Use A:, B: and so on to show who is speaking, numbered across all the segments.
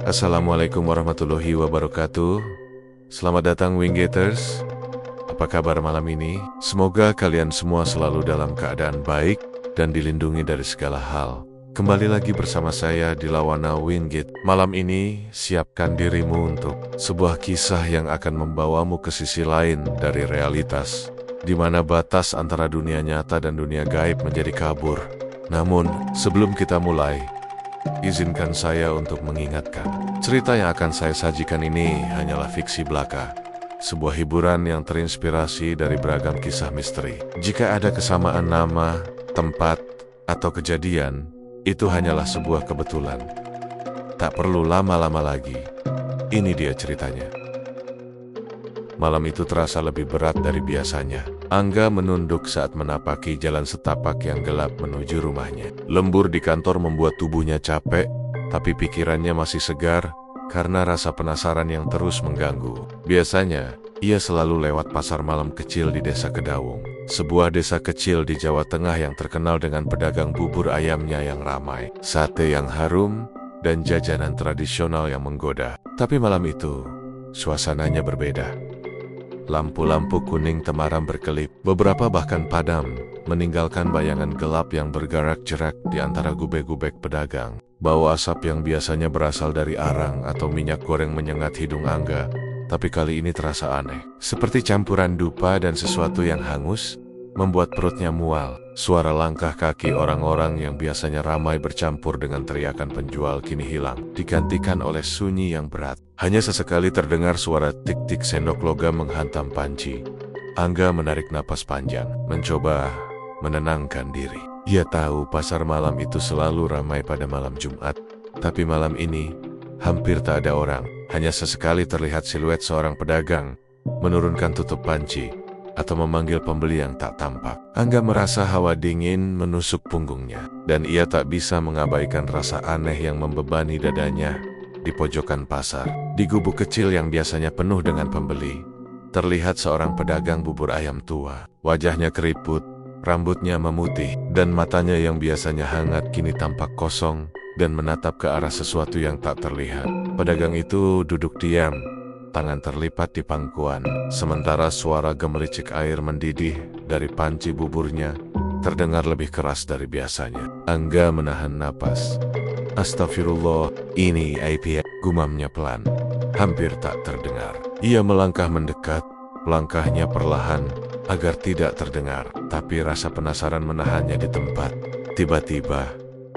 A: Assalamualaikum warahmatullahi wabarakatuh. Selamat datang Winggaters. Apa kabar malam ini? Semoga kalian semua selalu dalam keadaan baik dan dilindungi dari segala hal. Kembali lagi bersama saya di Lawana Wingate. Malam ini, siapkan dirimu untuk sebuah kisah yang akan membawamu ke sisi lain dari realitas, di mana batas antara dunia nyata dan dunia gaib menjadi kabur. Namun, sebelum kita mulai, izinkan saya untuk mengingatkan, cerita yang akan saya sajikan ini hanyalah fiksi belaka, sebuah hiburan yang terinspirasi dari beragam kisah misteri. Jika ada kesamaan nama, tempat, atau kejadian, itu hanyalah sebuah kebetulan. Tak perlu lama-lama lagi, ini dia ceritanya. Malam itu terasa lebih berat dari biasanya. Angga menunduk saat menapaki jalan setapak yang gelap menuju rumahnya. Lembur di kantor membuat tubuhnya capek, tapi pikirannya masih segar karena rasa penasaran yang terus mengganggu. Biasanya, ia selalu lewat pasar malam kecil di Desa Kedawung, sebuah desa kecil di Jawa Tengah yang terkenal dengan pedagang bubur ayamnya yang ramai, sate yang harum, dan jajanan tradisional yang menggoda. Tapi malam itu, suasananya berbeda. Lampu-lampu kuning temaram berkelip, beberapa bahkan padam, meninggalkan bayangan gelap yang bergerak-gerak di antara gubek-gubek pedagang. Bau asap yang biasanya berasal dari arang atau minyak goreng menyengat hidung Angga, tapi kali ini terasa aneh. Seperti campuran dupa dan sesuatu yang hangus, membuat perutnya mual. Suara langkah kaki orang-orang yang biasanya ramai bercampur dengan teriakan penjual kini hilang, digantikan oleh sunyi yang berat. Hanya sesekali terdengar suara tik-tik sendok logam menghantam panci. Angga menarik napas panjang, mencoba menenangkan diri. Ia tahu pasar malam itu selalu ramai pada malam Jumat, tapi malam ini hampir tak ada orang. Hanya sesekali terlihat siluet seorang pedagang menurunkan tutup panci atau memanggil pembeli yang tak tampak. Angga merasa hawa dingin menusuk punggungnya, dan ia tak bisa mengabaikan rasa aneh yang membebani dadanya. Di pojokan pasar, di gubuk kecil yang biasanya penuh dengan pembeli, terlihat seorang pedagang bubur ayam tua. Wajahnya keriput, rambutnya memutih, dan matanya yang biasanya hangat kini tampak kosong dan menatap ke arah sesuatu yang tak terlihat. Pedagang itu duduk diam, tangan terlipat di pangkuan, sementara suara gemericik air mendidih dari panci buburnya terdengar lebih keras dari biasanya. Angga menahan napas. Astagfirullah, ini IP, gumamnya pelan, hampir tak terdengar. Ia melangkah mendekat, langkahnya perlahan agar tidak terdengar, tapi rasa penasaran menahannya di tempat. Tiba-tiba,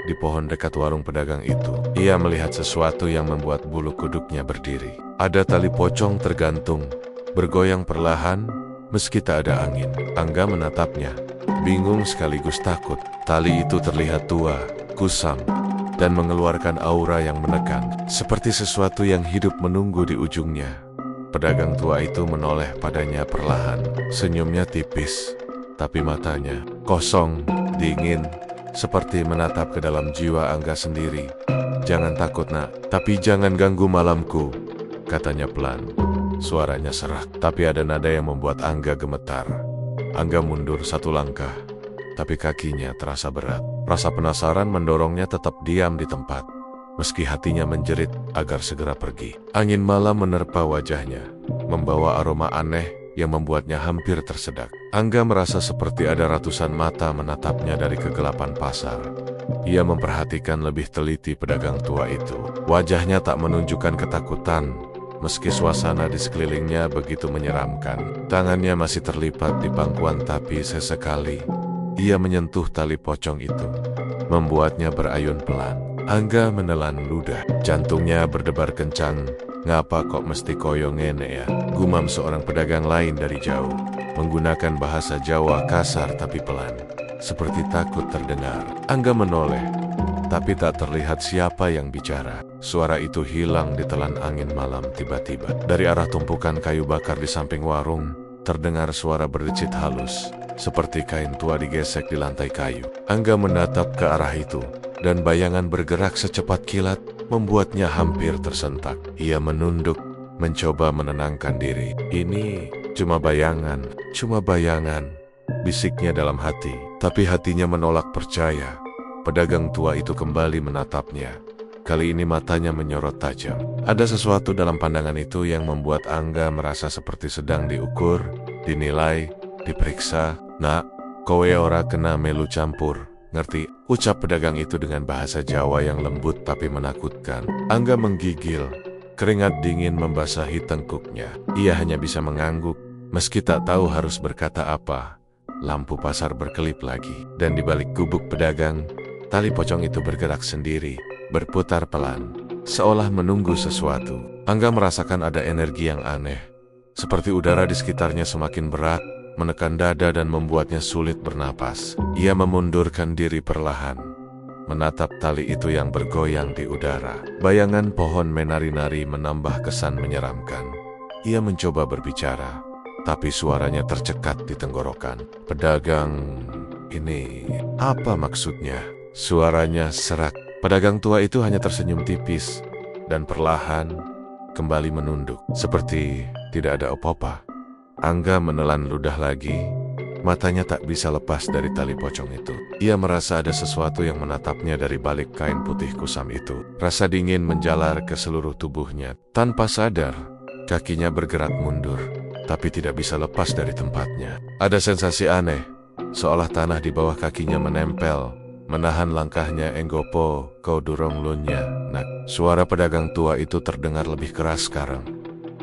A: di pohon dekat warung pedagang itu, ia melihat sesuatu yang membuat bulu kuduknya berdiri. Ada tali pocong tergantung, bergoyang perlahan, meski tak ada angin. Angga menatapnya, bingung sekaligus takut. Tali itu terlihat tua, kusam, dan mengeluarkan aura yang menekan, seperti sesuatu yang hidup menunggu di ujungnya. Pedagang tua itu menoleh padanya perlahan, senyumnya tipis, tapi matanya kosong, dingin, seperti menatap ke dalam jiwa Angga sendiri. "Jangan takut, nak, tapi jangan ganggu malamku," katanya pelan. Suaranya serak, tapi ada nada yang membuat Angga gemetar. Angga mundur satu langkah, tapi kakinya terasa berat. Rasa penasaran mendorongnya tetap diam di tempat, meski hatinya menjerit agar segera pergi. Angin malam menerpa wajahnya, membawa aroma aneh yang membuatnya hampir tersedak. Angga merasa seperti ada ratusan mata menatapnya dari kegelapan pasar. Ia memperhatikan lebih teliti pedagang tua itu. Wajahnya tak menunjukkan ketakutan, meski suasana di sekelilingnya begitu menyeramkan. Tangannya masih terlipat di pangkuan, tapi sesekali ia menyentuh tali pocong itu, membuatnya berayun pelan. Angga menelan ludah, jantungnya berdebar kencang. "Ngapa kok mesti koyo ngene ya?" gumam seorang pedagang lain dari jauh, menggunakan bahasa Jawa kasar tapi pelan, seperti takut terdengar. Angga menoleh, tapi tak terlihat siapa yang bicara. Suara itu hilang ditelan angin malam. Tiba-tiba, dari arah tumpukan kayu bakar di samping warung, terdengar suara berdecit halus, seperti kain tua digesek di lantai kayu. Angga menatap ke arah itu, dan bayangan bergerak secepat kilat, membuatnya hampir tersentak. Ia menunduk, mencoba menenangkan diri. "Ini cuma bayangan, bisiknya dalam hati. Tapi hatinya menolak percaya. Pedagang tua itu kembali menatapnya. Kali ini matanya menyorot tajam. Ada sesuatu dalam pandangan itu yang membuat Angga merasa seperti sedang diukur, dinilai, diperiksa. "Nak, kowe ora kena melu campur, ngerti?" ucap pedagang itu dengan bahasa Jawa yang lembut tapi menakutkan. Angga menggigil. Keringat dingin membasahi tengkuknya. Ia hanya bisa mengangguk, meski tak tahu harus berkata apa. Lampu pasar berkelip lagi, dan di balik gubuk pedagang, tali pocong itu bergerak sendiri, berputar pelan, seolah menunggu sesuatu. Angga merasakan ada energi yang aneh, seperti udara di sekitarnya semakin berat, menekan dada dan membuatnya sulit bernapas. Ia memundurkan diri perlahan, menatap tali itu yang bergoyang di udara. Bayangan pohon menari-nari menambah kesan menyeramkan. Ia mencoba berbicara, tapi suaranya tercekat di tenggorokan. "Pedagang, ini apa maksudnya?" Suaranya serak. Pedagang tua itu hanya tersenyum tipis dan perlahan kembali menunduk, seperti tidak ada apa-apa. Angga menelan ludah lagi. Matanya tak bisa lepas dari tali pocong itu. Ia merasa ada sesuatu yang menatapnya dari balik kain putih kusam itu. Rasa dingin menjalar ke seluruh tubuhnya. Tanpa sadar, kakinya bergerak mundur, tapi tidak bisa lepas dari tempatnya. Ada sensasi aneh, seolah tanah di bawah kakinya menempel, menahan langkahnya. "Enggopo kau durung lunya, nak?" Suara pedagang tua itu terdengar lebih keras sekarang,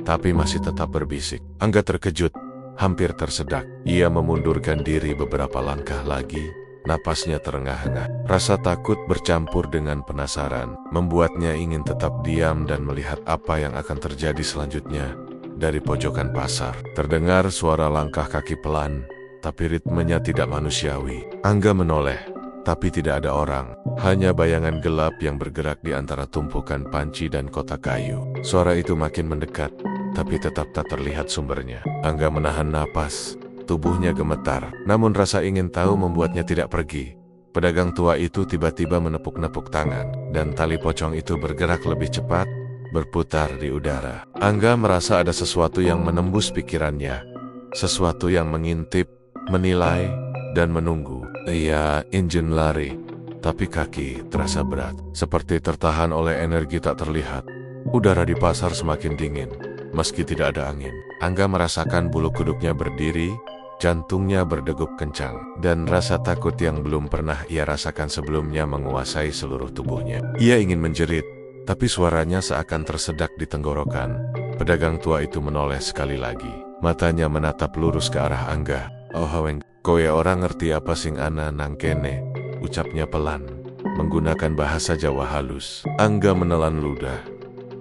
A: tapi masih tetap berbisik. Angga terkejut, hampir tersedak. Ia memundurkan diri beberapa langkah lagi, napasnya terengah-engah. Rasa takut bercampur dengan penasaran, membuatnya ingin tetap diam dan melihat apa yang akan terjadi selanjutnya. Dari pojokan pasar, terdengar suara langkah kaki pelan, tapi ritmenya tidak manusiawi. Angga menoleh, tapi tidak ada orang, hanya bayangan gelap yang bergerak di antara tumpukan panci dan kotak kayu. Suara itu makin mendekat, tapi tetap tak terlihat sumbernya. Angga menahan napas, tubuhnya gemetar, namun rasa ingin tahu membuatnya tidak pergi. Pedagang tua itu tiba-tiba menepuk-nepuk tangan, dan tali pocong itu bergerak lebih cepat, berputar di udara. Angga merasa ada sesuatu yang menembus pikirannya, sesuatu yang mengintip, menilai, dan menunggu. Ia ingin lari, tapi kaki terasa berat, seperti tertahan oleh energi tak terlihat. Udara di pasar semakin dingin, meski tidak ada angin. Angga merasakan bulu kuduknya berdiri, jantungnya berdegup kencang, dan rasa takut yang belum pernah ia rasakan sebelumnya menguasai seluruh tubuhnya. Ia ingin menjerit, tapi suaranya seakan tersedak di tenggorokan. Pedagang tua itu menoleh sekali lagi. Matanya menatap lurus ke arah Angga. "Oh haweng, kowe orang ngerti apa sing ana nang kene?" ucapnya pelan, menggunakan bahasa Jawa halus. Angga menelan ludah,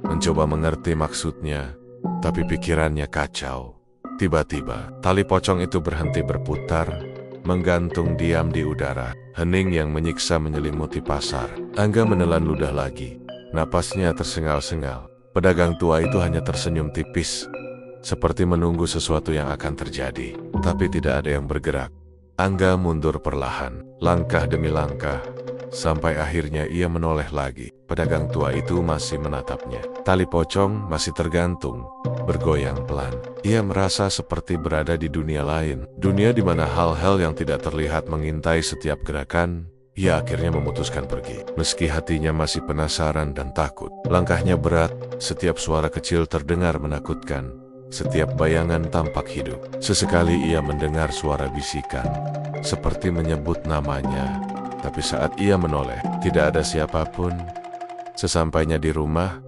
A: mencoba mengerti maksudnya, tapi pikirannya kacau. Tiba-tiba, tali pocong itu berhenti berputar, menggantung diam di udara. Hening yang menyiksa menyelimuti pasar. Angga menelan ludah lagi. Napasnya tersengal-sengal. Pedagang tua itu hanya tersenyum tipis, seperti menunggu sesuatu yang akan terjadi. Tapi tidak ada yang bergerak. Angga mundur perlahan, langkah demi langkah, sampai akhirnya ia menoleh lagi. Pedagang tua itu masih menatapnya. Tali pocong masih tergantung, bergoyang pelan. Ia merasa seperti berada di dunia lain. Dunia di mana hal-hal yang tidak terlihat mengintai setiap gerakan. Ia akhirnya memutuskan pergi. Meski hatinya masih penasaran dan takut. Langkahnya berat, setiap suara kecil terdengar menakutkan. Setiap bayangan tampak hidup. Sesekali ia mendengar suara bisikan, seperti menyebut namanya. Tapi saat ia menoleh, tidak ada siapapun. Sesampainya di rumah,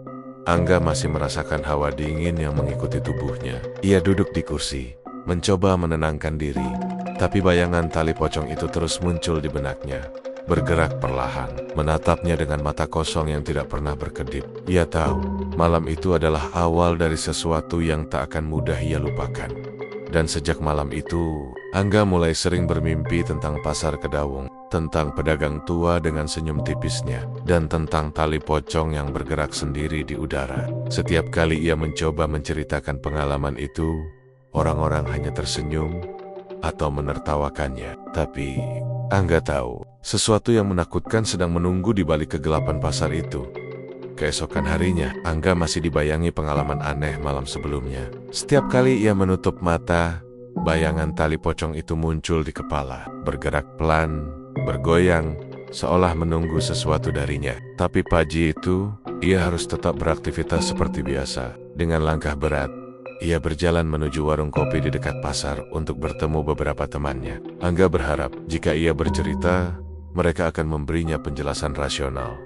A: Angga masih merasakan hawa dingin yang mengikuti tubuhnya. Ia duduk di kursi, mencoba menenangkan diri. Tapi bayangan tali pocong itu terus muncul di benaknya, bergerak perlahan, menatapnya dengan mata kosong yang tidak pernah berkedip. Ia tahu, malam itu adalah awal dari sesuatu yang tak akan mudah ia lupakan. Dan sejak malam itu, Angga mulai sering bermimpi tentang pasar Kedawung, tentang pedagang tua dengan senyum tipisnya, dan tentang tali pocong yang bergerak sendiri di udara. Setiap kali ia mencoba menceritakan pengalaman itu, orang-orang hanya tersenyum atau menertawakannya. Tapi Angga tahu, sesuatu yang menakutkan sedang menunggu di balik kegelapan pasar itu. Keesokan harinya, Angga masih dibayangi pengalaman aneh malam sebelumnya. Setiap kali ia menutup mata, bayangan tali pocong itu muncul di kepala, bergerak pelan, bergoyang, seolah menunggu sesuatu darinya. Tapi pagi itu, ia harus tetap beraktivitas seperti biasa. Dengan langkah berat, ia berjalan menuju warung kopi di dekat pasar untuk bertemu beberapa temannya. Angga berharap jika ia bercerita, mereka akan memberinya penjelasan rasional.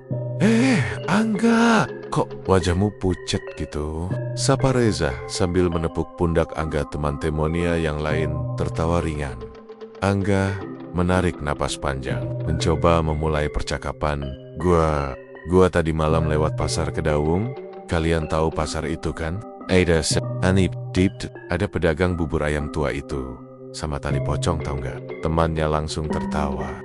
A: Angga, kok wajahmu pucat gitu? Sapa Reza sambil menepuk pundak Angga. Teman Temonia yang lain tertawa ringan. Angga menarik napas panjang, mencoba memulai percakapan. Gua tadi malam lewat pasar Kedaung. Kalian tahu pasar itu kan? Ada pedagang bubur ayam tua itu sama tali pocong, tahu nggak? Temannya langsung tertawa.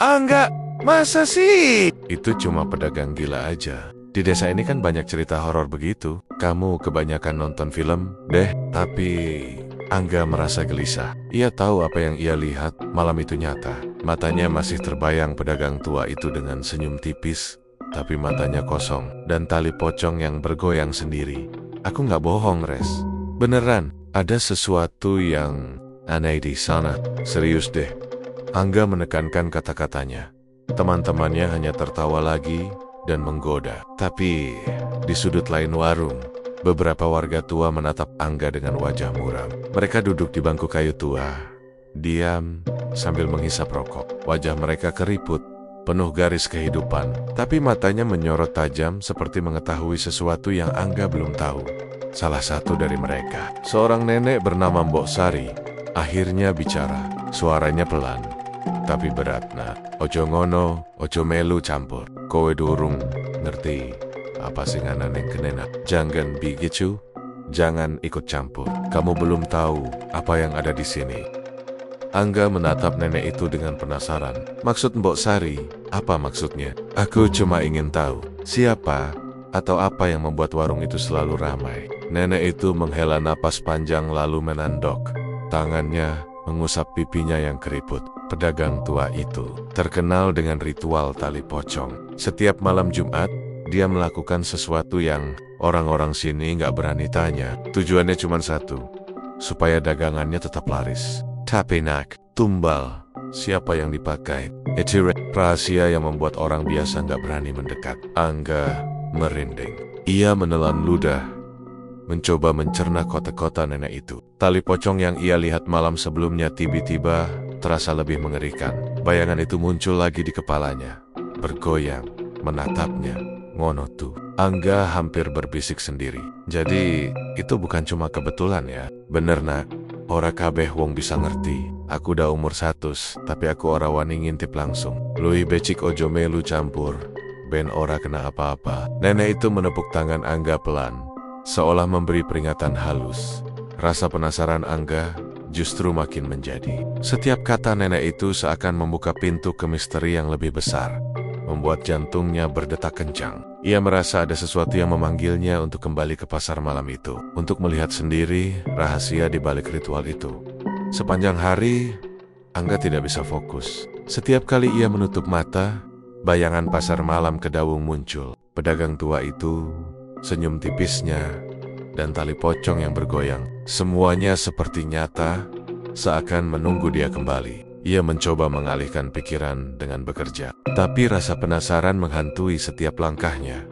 A: Angga, masa sih? Itu cuma pedagang gila aja. Di desa ini kan banyak cerita horor begitu. Kamu kebanyakan nonton film deh. Tapi Angga merasa gelisah. Ia tahu apa yang ia lihat malam itu nyata. Matanya masih terbayang pedagang tua itu dengan senyum tipis, tapi matanya kosong, dan tali pocong yang bergoyang sendiri. Aku nggak bohong, Res. Beneran, ada sesuatu yang aneh di sana. Serius deh. Angga menekankan kata-katanya. Teman-temannya hanya tertawa lagi dan menggoda. Tapi di sudut lain warung, beberapa warga tua menatap Angga dengan wajah muram. Mereka duduk di bangku kayu tua, diam sambil menghisap rokok. Wajah mereka keriput, penuh garis kehidupan. Tapi matanya menyorot tajam seperti mengetahui sesuatu yang Angga belum tahu. Salah satu dari mereka, seorang nenek bernama Mbok Sari, akhirnya bicara. Suaranya pelan, tapi berat. Ojo ngono, ojo melu campur. Kowe durung ngerti apa sing ana ning kenena. Jangan begitu, jangan ikut campur. Kamu belum tahu apa yang ada di sini. Angga menatap nenek itu dengan penasaran. Maksud Mbok Sari, apa maksudnya? Aku cuma ingin tahu siapa atau apa yang membuat warung itu selalu ramai. Nenek itu menghela napas panjang lalu menandok. Tangannya mengusap pipinya yang keriput. Pedagang tua itu terkenal dengan ritual tali pocong. Setiap malam Jumat, dia melakukan sesuatu yang orang-orang sini nggak berani tanya. Tujuannya cuma satu, supaya dagangannya tetap laris. Tapi tumbal siapa yang dipakai? Itu rahasia yang membuat orang biasa nggak berani mendekat. Angga merinding. Ia menelan ludah, mencoba mencerna kotak-kotak nenek itu. Tali pocong yang ia lihat malam sebelumnya tiba-tiba terasa lebih mengerikan. Bayangan itu muncul lagi di kepalanya, bergoyang, menatapnya. Ngono tuh. Angga hampir berbisik sendiri. Jadi, itu bukan cuma kebetulan ya. Bener nak, ora kabeh wong bisa ngerti. Aku udah umur 100, tapi aku ora wani ngintip langsung. Lui becik ojo melu campur, ben ora kena apa-apa. Nenek itu menepuk tangan Angga pelan, seolah memberi peringatan halus. Rasa penasaran Angga justru makin menjadi. Setiap kata nenek itu seakan membuka pintu ke misteri yang lebih besar, membuat jantungnya berdetak kencang. Ia merasa ada sesuatu yang memanggilnya untuk kembali ke pasar malam itu, untuk melihat sendiri rahasia di balik ritual itu. Sepanjang hari, Angga tidak bisa fokus. Setiap kali ia menutup mata, bayangan pasar malam Kedaung muncul. Pedagang tua itu, senyum tipisnya, dan tali pocong yang bergoyang. Semuanya seperti nyata, seakan menunggu dia kembali. Ia mencoba mengalihkan pikiran dengan bekerja, tapi rasa penasaran menghantui setiap langkahnya.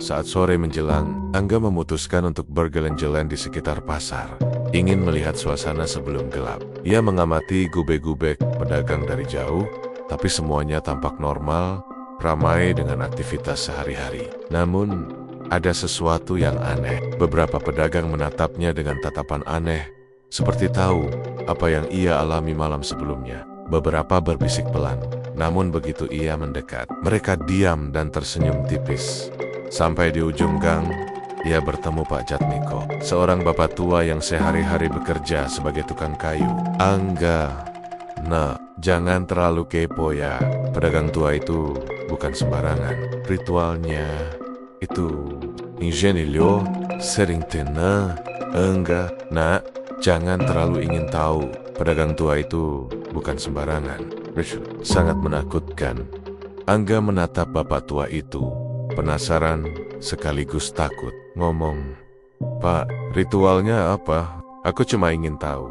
A: Saat sore menjelang, Angga memutuskan untuk berjalan-jalan di sekitar pasar, ingin melihat suasana sebelum gelap. Ia mengamati gubek-gubek pedagang dari jauh, tapi semuanya tampak normal, ramai dengan aktivitas sehari-hari. Namun, ada sesuatu yang aneh. Beberapa pedagang menatapnya dengan tatapan aneh, seperti tahu apa yang ia alami malam sebelumnya. Beberapa berbisik pelan, namun begitu ia mendekat, mereka diam dan tersenyum tipis. Sampai di ujung gang, ia bertemu Pak Jatmiko, seorang bapak tua yang sehari-hari bekerja sebagai tukang kayu. Angga, jangan terlalu kepo ya. Pedagang tua itu bukan sembarangan. Ritualnya itu ingenio sering tenang. Enggak, nak, jangan terlalu ingin tahu. Pedagang tua itu bukan sembarangan. Sangat menakutkan. Angga menatap bapak tua itu, penasaran sekaligus takut. Ngomong, Pak, ritualnya apa? Aku cuma ingin tahu.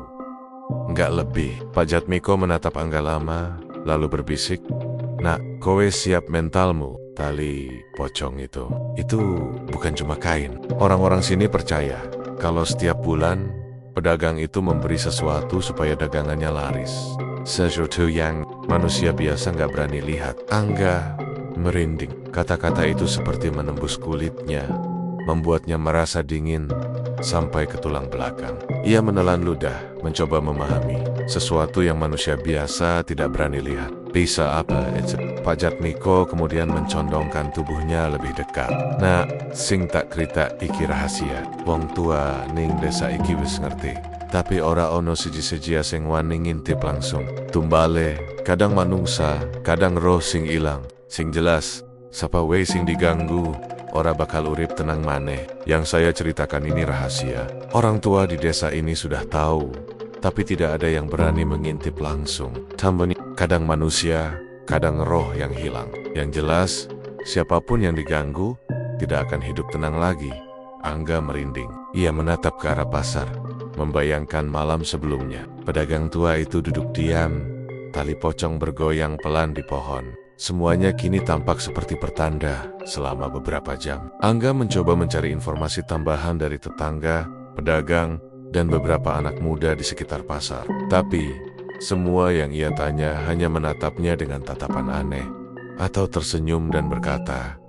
A: Enggak lebih. Pak Jatmiko menatap Angga lama, lalu berbisik, Nak, kowe siap mentalmu. Tali pocong itu bukan cuma kain. Orang-orang sini percaya kalau setiap bulan pedagang itu memberi sesuatu supaya dagangannya laris. Sesuatu yang manusia biasa nggak berani lihat. Angga merinding. Kata-kata itu seperti menembus kulitnya, membuatnya merasa dingin sampai ke tulang belakang. Ia menelan ludah, mencoba memahami sesuatu yang manusia biasa tidak berani lihat. Bisa apa? Pak Jatmiko kemudian mencondongkan tubuhnya lebih dekat. Nah, sing tak krita iki rahasia. Wong tua ning desa iki wis ngerti. Tapi ora ono siji-siji sing wani ngintip langsung. Tumbale, kadang manungsa, kadang roh sing ilang. Sing jelas, sapa we sing diganggu, ora bakal urip tenang maneh. Yang saya ceritakan ini rahasia. Orang tua di desa ini sudah tahu, tapi tidak ada yang berani mengintip langsung. Tambani, kadang manusia, kadang roh yang hilang. Yang jelas, siapapun yang diganggu tidak akan hidup tenang lagi. Angga merinding. Ia menatap ke arah pasar, membayangkan malam sebelumnya. Pedagang tua itu duduk diam, tali pocong bergoyang pelan di pohon. Semuanya kini tampak seperti pertanda selama beberapa jam. Angga mencoba mencari informasi tambahan dari tetangga, pedagang, dan beberapa anak muda di sekitar pasar. Tapi, semua yang ia tanya hanya menatapnya dengan tatapan aneh, atau tersenyum dan berkata,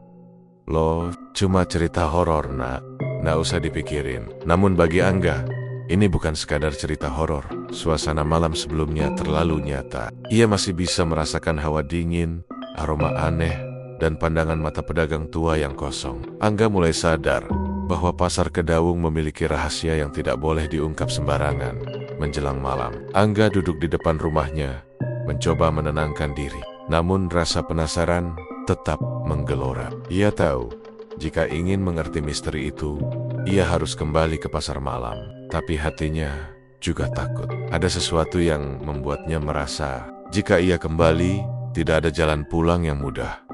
A: "Loh, cuma cerita horor, nak. Nggak usah dipikirin." Namun bagi Angga, ini bukan sekadar cerita horor. Suasana malam sebelumnya terlalu nyata. Ia masih bisa merasakan hawa dingin, aroma aneh, dan pandangan mata pedagang tua yang kosong. Angga mulai sadar bahwa pasar Kedawung memiliki rahasia yang tidak boleh diungkap sembarangan. Menjelang malam, Angga duduk di depan rumahnya, mencoba menenangkan diri. Namun rasa penasaran tetap menggelora. Ia tahu, jika ingin mengerti misteri itu, ia harus kembali ke pasar malam. Tapi hatinya juga takut. Ada sesuatu yang membuatnya merasa, jika ia kembali, tidak ada jalan pulang yang mudah.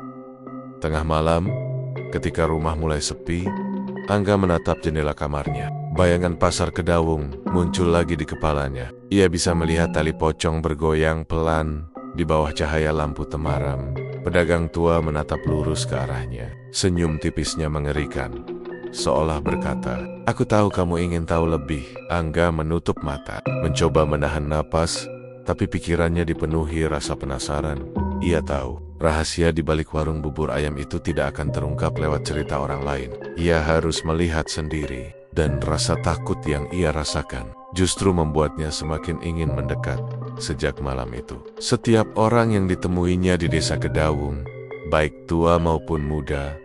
A: Tengah malam, ketika rumah mulai sepi, Angga menatap jendela kamarnya. Bayangan pasar Kedawung muncul lagi di kepalanya. Ia bisa melihat tali pocong bergoyang pelan di bawah cahaya lampu temaram. Pedagang tua menatap lurus ke arahnya. Senyum tipisnya mengerikan, seolah berkata, "Aku tahu kamu ingin tahu lebih." Angga menutup mata, mencoba menahan napas, tapi pikirannya dipenuhi rasa penasaran. Ia tahu, rahasia di balik warung bubur ayam itu tidak akan terungkap lewat cerita orang lain. Ia harus melihat sendiri, dan rasa takut yang ia rasakan justru membuatnya semakin ingin mendekat. Sejak malam itu, setiap orang yang ditemuinya di desa Kedawung, baik tua maupun muda,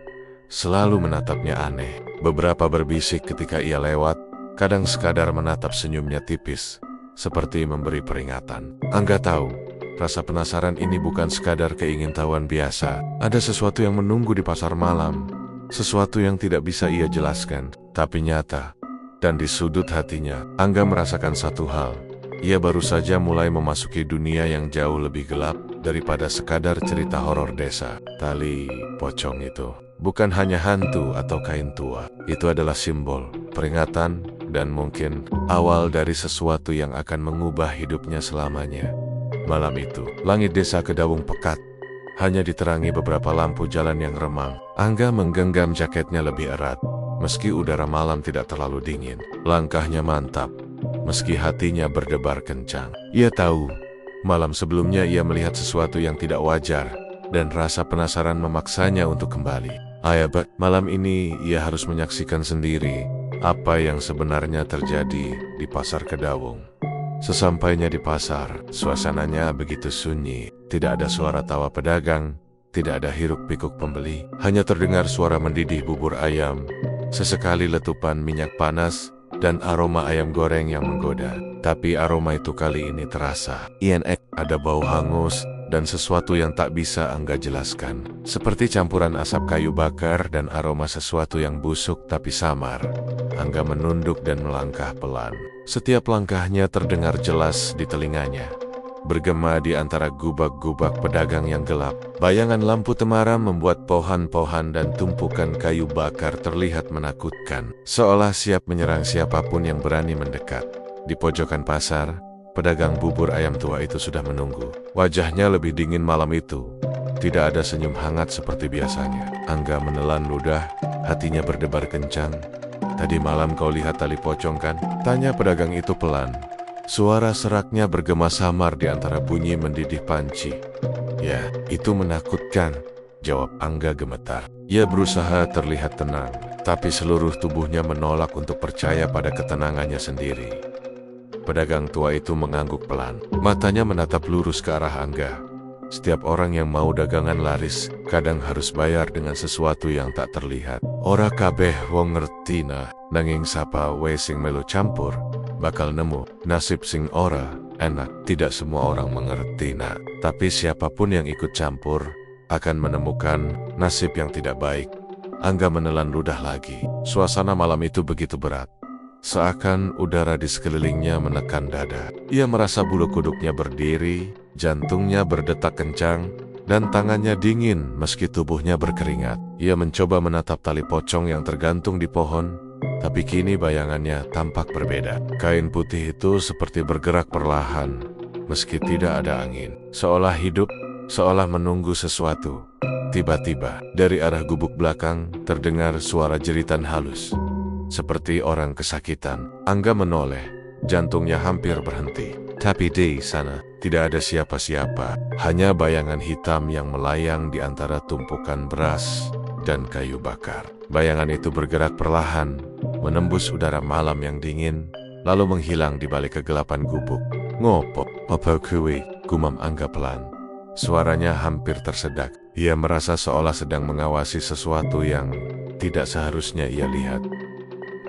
A: selalu menatapnya aneh. Beberapa berbisik ketika ia lewat, kadang sekadar menatap senyumnya tipis, seperti memberi peringatan. Angga tahu, rasa penasaran ini bukan sekadar keingintahuan biasa. Ada sesuatu yang menunggu di pasar malam, sesuatu yang tidak bisa ia jelaskan, tapi nyata. Dan di sudut hatinya, Angga merasakan satu hal. Ia baru saja mulai memasuki dunia yang jauh lebih gelap daripada sekadar cerita horor desa. Tali pocong itu bukan hanya hantu atau kain tua. Itu adalah simbol, peringatan, dan mungkin awal dari sesuatu yang akan mengubah hidupnya selamanya. Malam itu, langit desa Kedawung pekat, hanya diterangi beberapa lampu jalan yang remang. Angga menggenggam jaketnya lebih erat, meski udara malam tidak terlalu dingin. Langkahnya mantap, meski hatinya berdebar kencang. Ia tahu, malam sebelumnya ia melihat sesuatu yang tidak wajar, dan rasa penasaran memaksanya untuk kembali. Malam ini ia harus menyaksikan sendiri apa yang sebenarnya terjadi di pasar Kedawung. Sesampainya di pasar, suasananya begitu sunyi. Tidak ada suara tawa pedagang, tidak ada hiruk-pikuk pembeli. Hanya terdengar suara mendidih bubur ayam, sesekali letupan minyak panas, dan aroma ayam goreng yang menggoda. Tapi aroma itu kali ini terasa. Ada bau hangus dan sesuatu yang tak bisa Angga jelaskan. Seperti campuran asap kayu bakar dan aroma sesuatu yang busuk tapi samar. Angga menunduk dan melangkah pelan. Setiap langkahnya terdengar jelas di telinganya, bergema di antara gubak-gubak pedagang yang gelap. Bayangan lampu temaram membuat pohon-pohon dan tumpukan kayu bakar terlihat menakutkan, seolah siap menyerang siapapun yang berani mendekat. Di pojokan pasar, Pedagang bubur ayam tua itu sudah menunggu. Wajahnya lebih dingin malam itu. Tidak ada senyum hangat seperti biasanya. Angga menelan ludah, hatinya berdebar kencang. "Tadi malam kau lihat tali pocong kan?" tanya pedagang itu pelan. Suara seraknya bergema samar di antara bunyi mendidih panci. "Ya, itu menakutkan," jawab Angga gemetar. Ia berusaha terlihat tenang, tapi seluruh tubuhnya menolak untuk percaya pada ketenangannya sendiri. Pedagang tua itu mengangguk pelan. Matanya menatap lurus ke arah Angga. Setiap orang yang mau dagangan laris, kadang harus bayar dengan sesuatu yang tak terlihat. Ora kabeh wong ngerti nah, nanging sapa we sing melu campur, bakal nemu nasib sing ora enak. Tidak semua orang mengerti nah, tapi siapapun yang ikut campur akan menemukan nasib yang tidak baik. Angga menelan ludah lagi. Suasana malam itu begitu berat. Seakan udara di sekelilingnya menekan dada. Ia merasa bulu kuduknya berdiri, jantungnya berdetak kencang, dan tangannya dingin meski tubuhnya berkeringat. Ia mencoba menatap tali pocong yang tergantung di pohon, tapi kini bayangannya tampak berbeda. Kain putih itu seperti bergerak perlahan, meski tidak ada angin. Seolah hidup, seolah menunggu sesuatu. Tiba-tiba, dari arah gubuk belakang terdengar suara jeritan halus. Seperti orang kesakitan. Angga menoleh, jantungnya hampir berhenti. Tapi di sana, tidak ada siapa-siapa. Hanya bayangan hitam yang melayang di antara tumpukan beras dan kayu bakar. Bayangan itu bergerak perlahan, menembus udara malam yang dingin, lalu menghilang di balik kegelapan gubuk. "Ngopo, apa kuwi?" gumam Angga pelan. Suaranya hampir tersedak. Ia merasa seolah sedang mengawasi sesuatu yang tidak seharusnya ia lihat.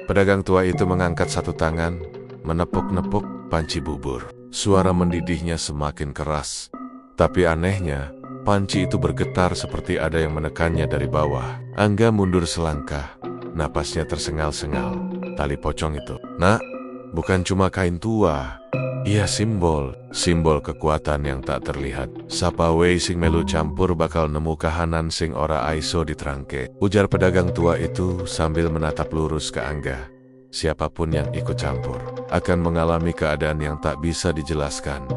A: Pedagang tua itu mengangkat satu tangan, menepuk-nepuk panci bubur. Suara mendidihnya semakin keras. Tapi anehnya, panci itu bergetar seperti ada yang menekannya dari bawah. Angga mundur selangkah, napasnya tersengal-sengal. Tali pocong itu, "Nak, bukan cuma kain tua. Ia simbol kekuatan yang tak terlihat. Sapa wei sing melu campur bakal nemu kahanan sing ora aiso diterangke," ujar pedagang tua itu sambil menatap lurus ke Angga. Siapapun yang ikut campur akan mengalami keadaan yang tak bisa dijelaskan.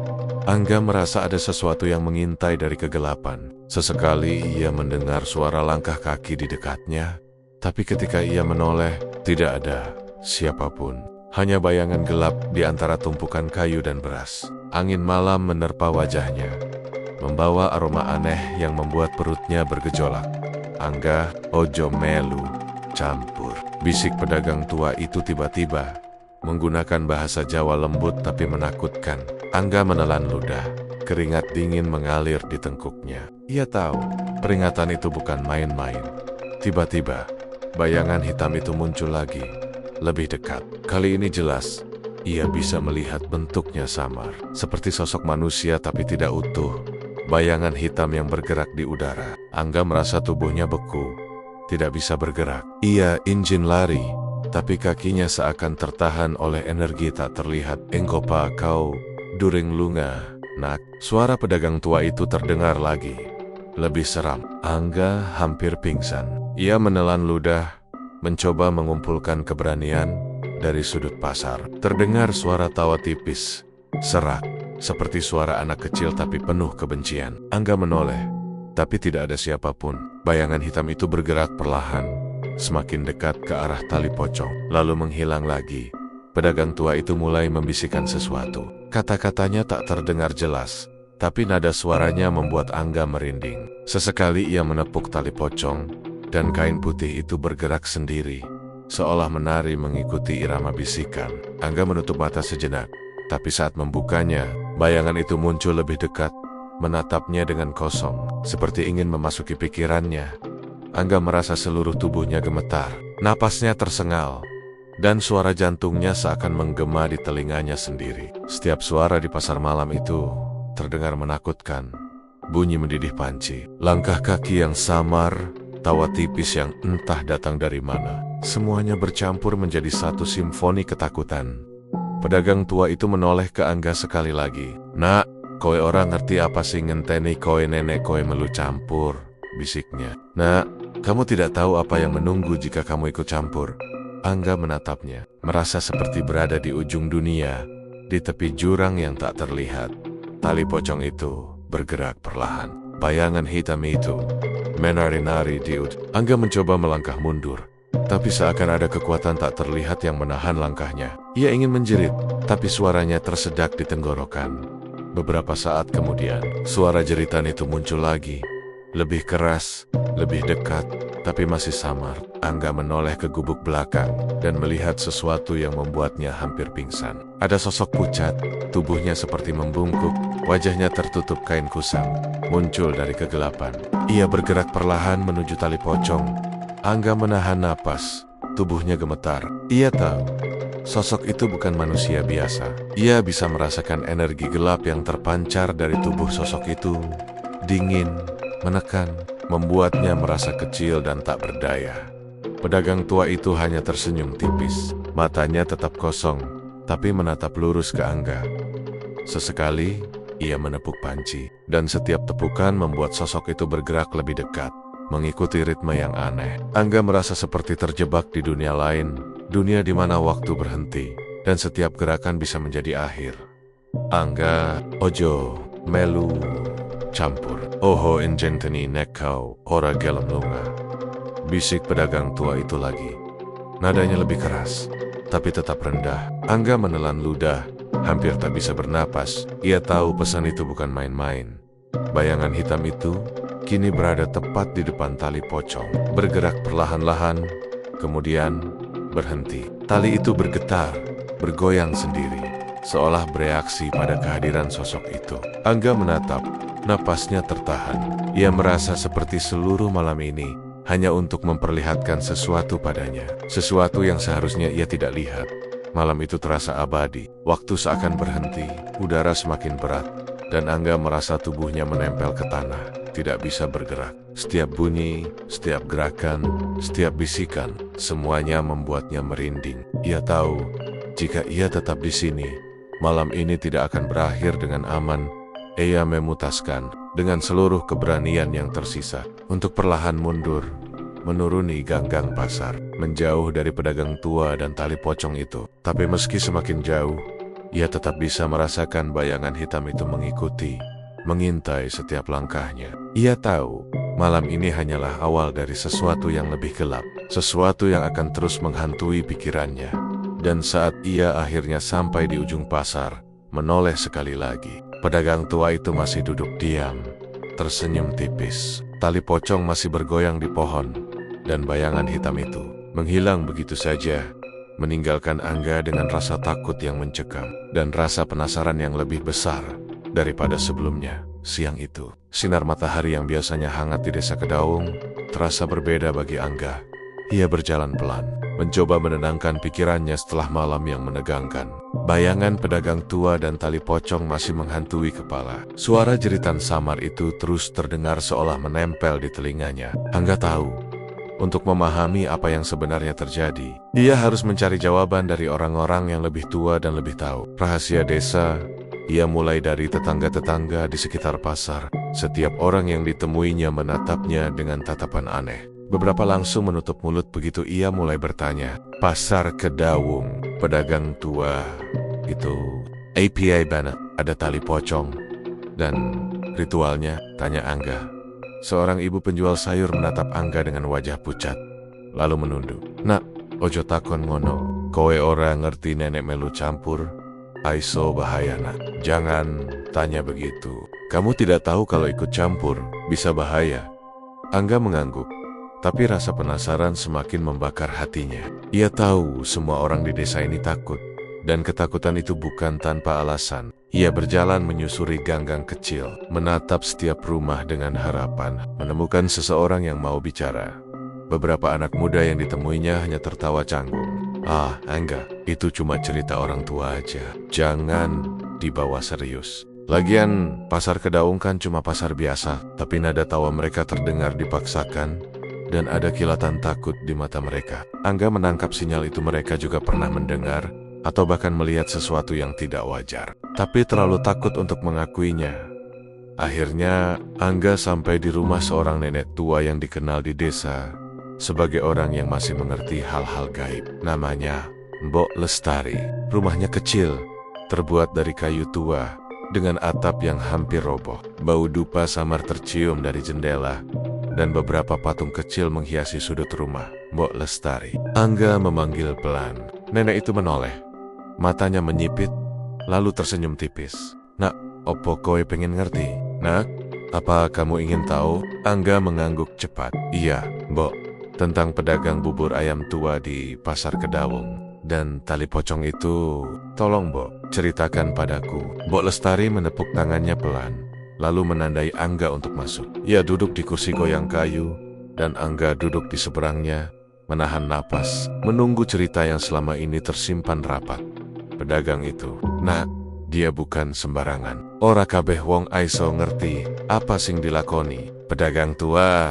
A: Angga merasa ada sesuatu yang mengintai dari kegelapan. Sesekali ia mendengar suara langkah kaki di dekatnya, tapi ketika ia menoleh, tidak ada siapapun. Hanya bayangan gelap di antara tumpukan kayu dan beras. Angin malam menerpa wajahnya, membawa aroma aneh yang membuat perutnya bergejolak. "Angga, ojo melu campur," bisik pedagang tua itu tiba-tiba, menggunakan bahasa Jawa lembut tapi menakutkan. Angga menelan ludah, keringat dingin mengalir di tengkuknya. Ia tahu, peringatan itu bukan main-main. Tiba-tiba, bayangan hitam itu muncul lagi. Lebih dekat. Kali ini jelas, ia bisa melihat bentuknya samar. Seperti sosok manusia tapi tidak utuh. Bayangan hitam yang bergerak di udara. Angga merasa tubuhnya beku. Tidak bisa bergerak. Ia ingin lari, tapi kakinya seakan tertahan oleh energi tak terlihat. "Engkopa kau, during lunga, nak." Suara pedagang tua itu terdengar lagi. Lebih seram. Angga hampir pingsan. Ia menelan ludah, mencoba mengumpulkan keberanian. Dari sudut pasar terdengar suara tawa tipis, serak, seperti suara anak kecil tapi penuh kebencian. Angga menoleh, tapi tidak ada siapapun. Bayangan hitam itu bergerak perlahan, semakin dekat ke arah tali pocong, lalu menghilang lagi. Pedagang tua itu mulai membisikkan sesuatu. Kata-katanya tak terdengar jelas, tapi nada suaranya membuat Angga merinding. Sesekali ia menepuk tali pocong, dan kain putih itu bergerak sendiri, seolah menari mengikuti irama bisikan. Angga menutup mata sejenak, tapi saat membukanya, bayangan itu muncul lebih dekat, menatapnya dengan kosong, seperti ingin memasuki pikirannya. Angga merasa seluruh tubuhnya gemetar, napasnya tersengal, dan suara jantungnya seakan menggema di telinganya sendiri. Setiap suara di pasar malam itu terdengar menakutkan. Bunyi mendidih panci, langkah kaki yang samar, tawa tipis yang entah datang dari mana. Semuanya bercampur menjadi satu simfoni ketakutan. Pedagang tua itu menoleh ke Angga sekali lagi. "Nak, kowe orang ngerti apa sih ngenteni kowe nenek kowe melu campur," bisiknya. "Nak, kamu tidak tahu apa yang menunggu jika kamu ikut campur." Angga menatapnya, merasa seperti berada di ujung dunia, Di tepi jurang yang tak terlihat, tali pocong itu bergerak perlahan. Bayangan hitam itu menari-nari di udara. Angga mencoba melangkah mundur, tapi seakan ada kekuatan tak terlihat yang menahan langkahnya. Ia ingin menjerit, tapi suaranya tersedak di tenggorokan. Beberapa saat kemudian, suara jeritan itu muncul lagi. Lebih keras, lebih dekat, tapi masih samar. Angga menoleh ke gubuk belakang dan melihat sesuatu yang membuatnya hampir pingsan. Ada sosok pucat, tubuhnya seperti membungkuk, wajahnya tertutup kain kusam, muncul dari kegelapan. Ia bergerak perlahan menuju tali pocong. Angga menahan napas, tubuhnya gemetar. Ia tahu, sosok itu bukan manusia biasa. Ia bisa merasakan energi gelap yang terpancar dari tubuh sosok itu. Dingin, menekan, membuatnya merasa kecil dan tak berdaya. Pedagang tua itu hanya tersenyum tipis. Matanya tetap kosong, tapi menatap lurus ke Angga. Sesekali, ia menepuk panci, dan setiap tepukan membuat sosok itu bergerak lebih dekat, mengikuti ritme yang aneh. Angga merasa seperti terjebak di dunia lain, dunia di mana waktu berhenti, dan setiap gerakan bisa menjadi akhir. Angga, ojo, melu, campur. Oho injenteni nekau, ora gelem lunga. Bisik pedagang tua itu lagi. Nadanya lebih keras, tapi tetap rendah. Angga menelan ludah, hampir tak bisa bernapas. Ia tahu pesan itu bukan main-main. Bayangan hitam itu kini berada tepat di depan tali pocong. Bergerak perlahan-lahan, kemudian berhenti. Tali itu bergetar, bergoyang sendiri, seolah bereaksi pada kehadiran sosok itu. Angga menatap, napasnya tertahan. Ia merasa seperti seluruh malam ini hanya untuk memperlihatkan sesuatu padanya, sesuatu yang seharusnya ia tidak lihat. Malam itu terasa abadi, waktu seakan berhenti, udara semakin berat, dan Angga merasa tubuhnya menempel ke tanah, tidak bisa bergerak. Setiap bunyi, setiap gerakan, setiap bisikan, semuanya membuatnya merinding. Ia tahu, jika ia tetap di sini, malam ini tidak akan berakhir dengan aman. Ia memutuskan dengan seluruh keberanian yang tersisa untuk perlahan mundur, menuruni gang-gang pasar, menjauh dari pedagang tua dan tali pocong itu. Tapi meski semakin jauh, ia tetap bisa merasakan bayangan hitam itu mengikuti, mengintai setiap langkahnya. Ia tahu, malam ini hanyalah awal dari sesuatu yang lebih gelap, sesuatu yang akan terus menghantui pikirannya. Dan saat ia akhirnya sampai di ujung pasar, menoleh sekali lagi. Pedagang tua itu masih duduk diam, tersenyum tipis. Tali pocong masih bergoyang di pohon, dan bayangan hitam itu menghilang begitu saja, meninggalkan Angga dengan rasa takut yang mencekam, dan rasa penasaran yang lebih besar daripada sebelumnya. Siang itu, sinar matahari yang biasanya hangat di desa Kedaung, terasa berbeda bagi Angga. Ia berjalan pelan, mencoba menenangkan pikirannya setelah malam yang menegangkan. Bayangan pedagang tua dan tali pocong masih menghantui kepala. Suara jeritan samar itu terus terdengar seolah menempel di telinganya. Angga tahu, untuk memahami apa yang sebenarnya terjadi, ia harus mencari jawaban dari orang-orang yang lebih tua dan lebih tahu rahasia desa. Ia mulai dari tetangga-tetangga di sekitar pasar. Setiap orang yang ditemuinya menatapnya dengan tatapan aneh. Beberapa langsung menutup mulut begitu ia mulai bertanya. Pasar Kedaung, pedagang tua itu API banget, ada tali pocong. Dan ritualnya, tanya Angga. Seorang ibu penjual sayur menatap Angga dengan wajah pucat, lalu menunduk. Nak, ojo takon ngono, kowe ora ngerti nenek melu campur, aiso bahaya nak. Jangan tanya begitu. Kamu tidak tahu kalau ikut campur, bisa bahaya. Angga mengangguk. Tapi rasa penasaran semakin membakar hatinya. Ia tahu semua orang di desa ini takut, dan ketakutan itu bukan tanpa alasan. Ia berjalan menyusuri gang-gang kecil, menatap setiap rumah dengan harapan menemukan seseorang yang mau bicara. Beberapa anak muda yang ditemuinya hanya tertawa canggung. Ah, Angga, itu cuma cerita orang tua aja. Jangan dibawa serius. Lagian, pasar Kedaung kan cuma pasar biasa, tapi nada tawa mereka terdengar dipaksakan, dan ada kilatan takut di mata mereka. Angga menangkap sinyal itu mereka juga pernah mendengar, atau bahkan melihat sesuatu yang tidak wajar. Tapi terlalu takut untuk mengakuinya. Akhirnya, Angga sampai di rumah seorang nenek tua yang dikenal di desa sebagai orang yang masih mengerti hal-hal gaib. Namanya Mbok Lestari. Rumahnya kecil, terbuat dari kayu tua, dengan atap yang hampir roboh. Bau dupa samar tercium dari jendela, dan beberapa patung kecil menghiasi sudut rumah. Mbok Lestari. Angga memanggil pelan. Nenek itu menoleh. Matanya menyipit, lalu tersenyum tipis. Nak, opo kowe pengen ngerti? Nak, apa kamu ingin tahu? Angga mengangguk cepat. Iya, Mbok. Tentang pedagang bubur ayam tua di Pasar Kedawung. Dan tali pocong itu, tolong Mbok, ceritakan padaku. Mbok Lestari menepuk tangannya pelan, lalu menandai Angga untuk masuk. Ia duduk di kursi goyang kayu, dan Angga duduk di seberangnya, menahan napas, menunggu cerita yang selama ini tersimpan rapat. Pedagang itu, nak, dia bukan sembarangan. Ora kabeh wong aiso ngerti apa sing dilakoni. Pedagang tua,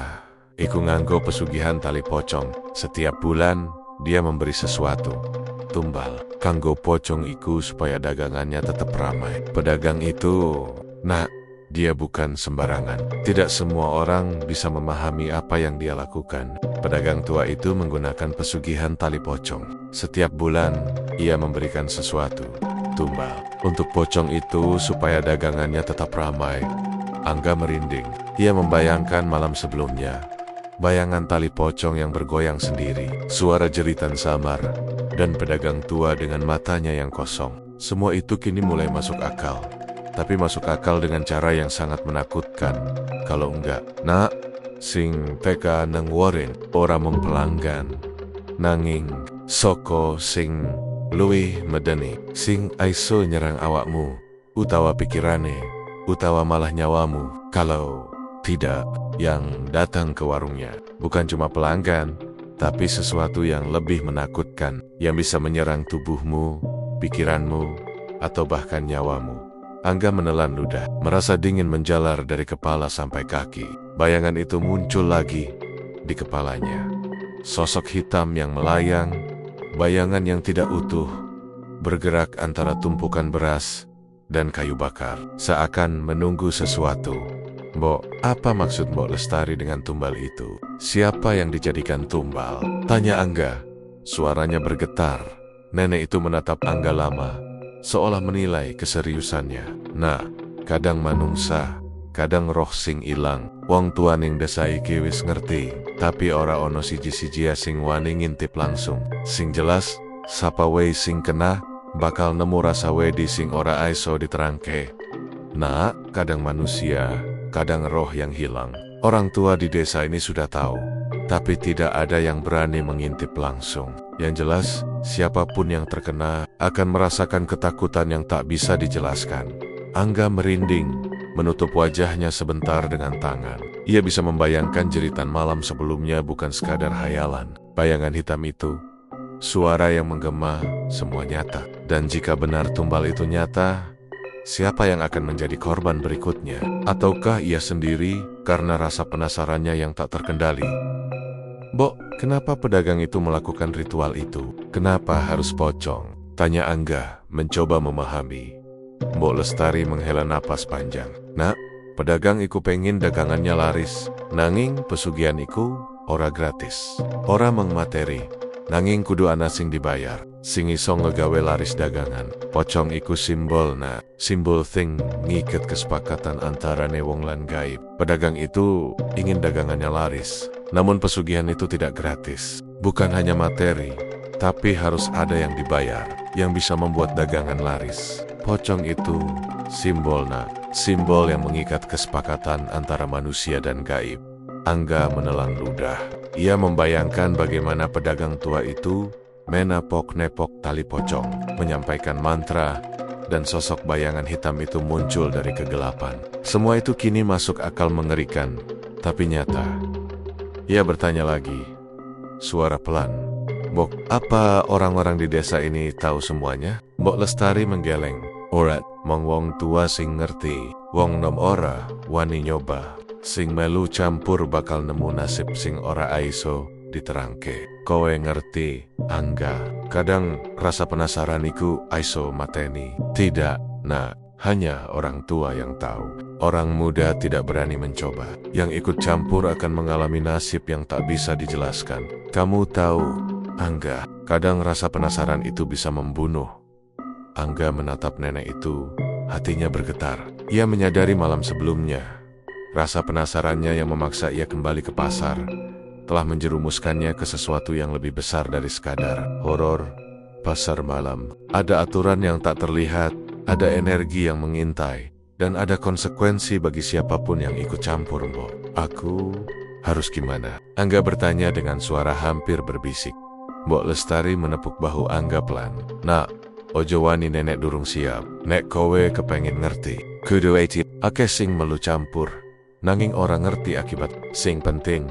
A: iku nganggo pesugihan tali pocong. Setiap bulan, dia memberi sesuatu, tumbal, kanggo pocong iku supaya dagangannya tetap ramai. Pedagang itu, nak, dia bukan sembarangan. Tidak semua orang bisa memahami apa yang dia lakukan. Pedagang tua itu menggunakan pesugihan tali pocong. Setiap bulan, ia memberikan sesuatu, tumbal, untuk pocong itu supaya dagangannya tetap ramai. Angga merinding. Ia membayangkan malam sebelumnya. Bayangan tali pocong yang bergoyang sendiri, suara jeritan samar, dan pedagang tua dengan matanya yang kosong. Semua itu kini mulai masuk akal. Tapi masuk akal dengan cara yang sangat menakutkan. Kalau enggak, nak, sing teka nang Warren, ora mung pelanggan. Nanging, soko sing luwih medeni, sing aiso nyerang awakmu, utawa pikirane, utawa malah nyawamu. Kalau tidak, yang datang ke warungnya bukan cuma pelanggan, tapi sesuatu yang lebih menakutkan, yang bisa menyerang tubuhmu, pikiranmu, atau bahkan nyawamu. Angga menelan ludah, merasa dingin menjalar dari kepala sampai kaki. Bayangan itu muncul lagi di kepalanya. Sosok hitam yang melayang, bayangan yang tidak utuh, bergerak antara tumpukan beras dan kayu bakar, seakan menunggu sesuatu. Mbok, apa maksud Mbok Lestari dengan tumbal itu? Siapa yang dijadikan tumbal? Tanya Angga. Suaranya bergetar. Nenek itu menatap Angga lama, seolah menilai keseriusannya. Nah, kadang manungsa, kadang roh sing ilang. Wong tua ning desa iki wis ngerti, tapi ora ono siji-sijia sing wani ngintip langsung. Sing jelas, sapa wae sing kena, bakal nemu rasa wedi sing ora aiso diterangke. Nah, kadang manusia, kadang roh yang hilang. Orang tua di desa ini sudah tahu, tapi tidak ada yang berani mengintip langsung. Yang jelas, siapapun yang terkena akan merasakan ketakutan yang tak bisa dijelaskan. Angga merinding, menutup wajahnya sebentar dengan tangan. Ia bisa membayangkan jeritan malam sebelumnya bukan sekadar hayalan. Bayangan hitam itu, suara yang menggema, semua nyata. Dan jika benar tumbal itu nyata, siapa yang akan menjadi korban berikutnya? Ataukah ia sendiri karena rasa penasarannya yang tak terkendali? Mbok, kenapa pedagang itu melakukan ritual itu? Kenapa harus pocong? Tanya Angga, mencoba memahami. Mbok Lestari menghela napas panjang. Nak, pedagang iku pengin dagangannya laris. Nanging pesugihan iku ora gratis. Ora meng materi, nanging kudu ana sing dibayar. Sing iso ngegawe laris dagangan. Pocong iku simbol, nak. Simbol thing ngiket kesepakatan antara wong lan gaib. Pedagang itu ingin dagangannya laris. Namun pesugihan itu tidak gratis. Bukan hanya materi, tapi harus ada yang dibayar, yang bisa membuat dagangan laris. Pocong itu simbol, nak. Simbol yang mengikat kesepakatan antara manusia dan gaib. Angga menelan ludah. Ia membayangkan bagaimana pedagang tua itu menepok-nepok tali pocong, menyampaikan mantra, dan sosok bayangan hitam itu muncul dari kegelapan. Semua itu kini masuk akal mengerikan, tapi nyata. Ia bertanya lagi, suara pelan. Mbok, apa orang-orang di desa ini tahu semuanya? Mbok Lestari menggeleng. Orat, mong wong tua sing ngerti, wong nom ora, wani nyoba. Sing melu campur bakal nemu nasib sing ora aiso diterangke. Kowe ngerti, Angga, kadang rasa penasaran iku aiso mateni. Tidak, nak, hanya orang tua yang tahu. Orang muda tidak berani mencoba. Yang ikut campur akan mengalami nasib yang tak bisa dijelaskan. Kamu tahu, Angga, kadang rasa penasaran itu bisa membunuh. Angga menatap nenek itu, hatinya bergetar. Ia menyadari malam sebelumnya, rasa penasarannya yang memaksa ia kembali ke pasar, telah menjerumuskannya ke sesuatu yang lebih besar dari sekadar horor. Pasar malam, ada aturan yang tak terlihat, ada energi yang mengintai, dan ada konsekuensi bagi siapapun yang ikut campur, Mbok. Aku harus gimana? Angga bertanya dengan suara hampir berbisik. Mbok Lestari menepuk bahu Angga pelan. Nak, ojo wani nenek durung siap. Nek kowe kepengin ngerti. Kudu eti ake sing melu campur. Nanging orang ngerti akibat. Sing penting,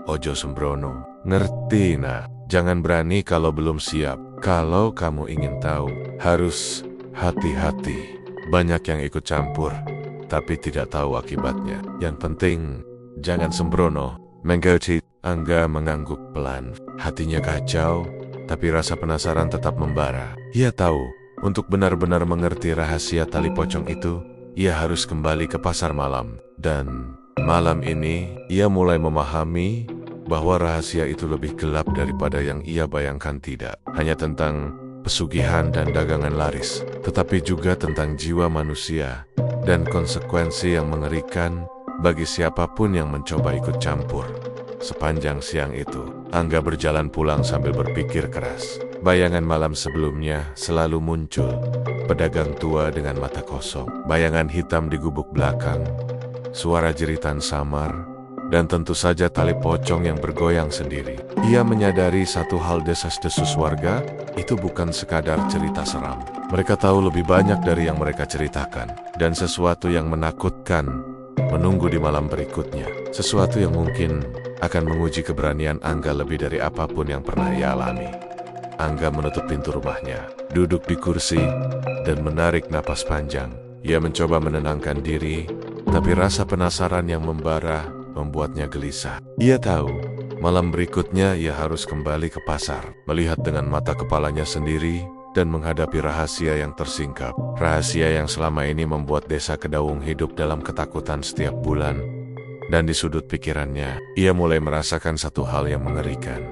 A: ojo sembrono. Ngerti nak, jangan berani kalau belum siap. Kalau kamu ingin tahu, harus hati-hati. Banyak yang ikut campur, tapi tidak tahu akibatnya. Yang penting, jangan sembrono. Mengerti? Angga mengangguk pelan. Hatinya kacau, tapi rasa penasaran tetap membara. Ia tahu, untuk benar-benar mengerti rahasia tali pocong itu, ia harus kembali ke pasar malam. Dan malam ini, ia mulai memahami bahwa rahasia itu lebih gelap daripada yang ia bayangkan. Tidak hanya tentang pesugihan dan dagangan laris, tetapi juga tentang jiwa manusia dan konsekuensi yang mengerikan bagi siapapun yang mencoba ikut campur. Sepanjang siang itu, Angga berjalan pulang sambil berpikir keras. Bayangan malam sebelumnya selalu muncul. Pedagang tua dengan mata kosong, bayangan hitam di gubuk belakang, suara jeritan samar, dan tentu saja tali pocong yang bergoyang sendiri. Ia menyadari satu hal, desas-desus warga itu bukan sekadar cerita seram. Mereka tahu lebih banyak dari yang mereka ceritakan, dan sesuatu yang menakutkan menunggu di malam berikutnya. Sesuatu yang mungkin akan menguji keberanian Angga lebih dari apapun yang pernah ia alami. Angga menutup pintu rumahnya, duduk di kursi, dan menarik napas panjang. Ia mencoba menenangkan diri, tapi rasa penasaran yang membara membuatnya gelisah. Ia tahu, malam berikutnya ia harus kembali ke pasar, melihat dengan mata kepalanya sendiri, dan menghadapi rahasia yang tersingkap. Rahasia yang selama ini membuat desa Kedaung hidup dalam ketakutan setiap bulan. Dan di sudut pikirannya, ia mulai merasakan satu hal yang mengerikan.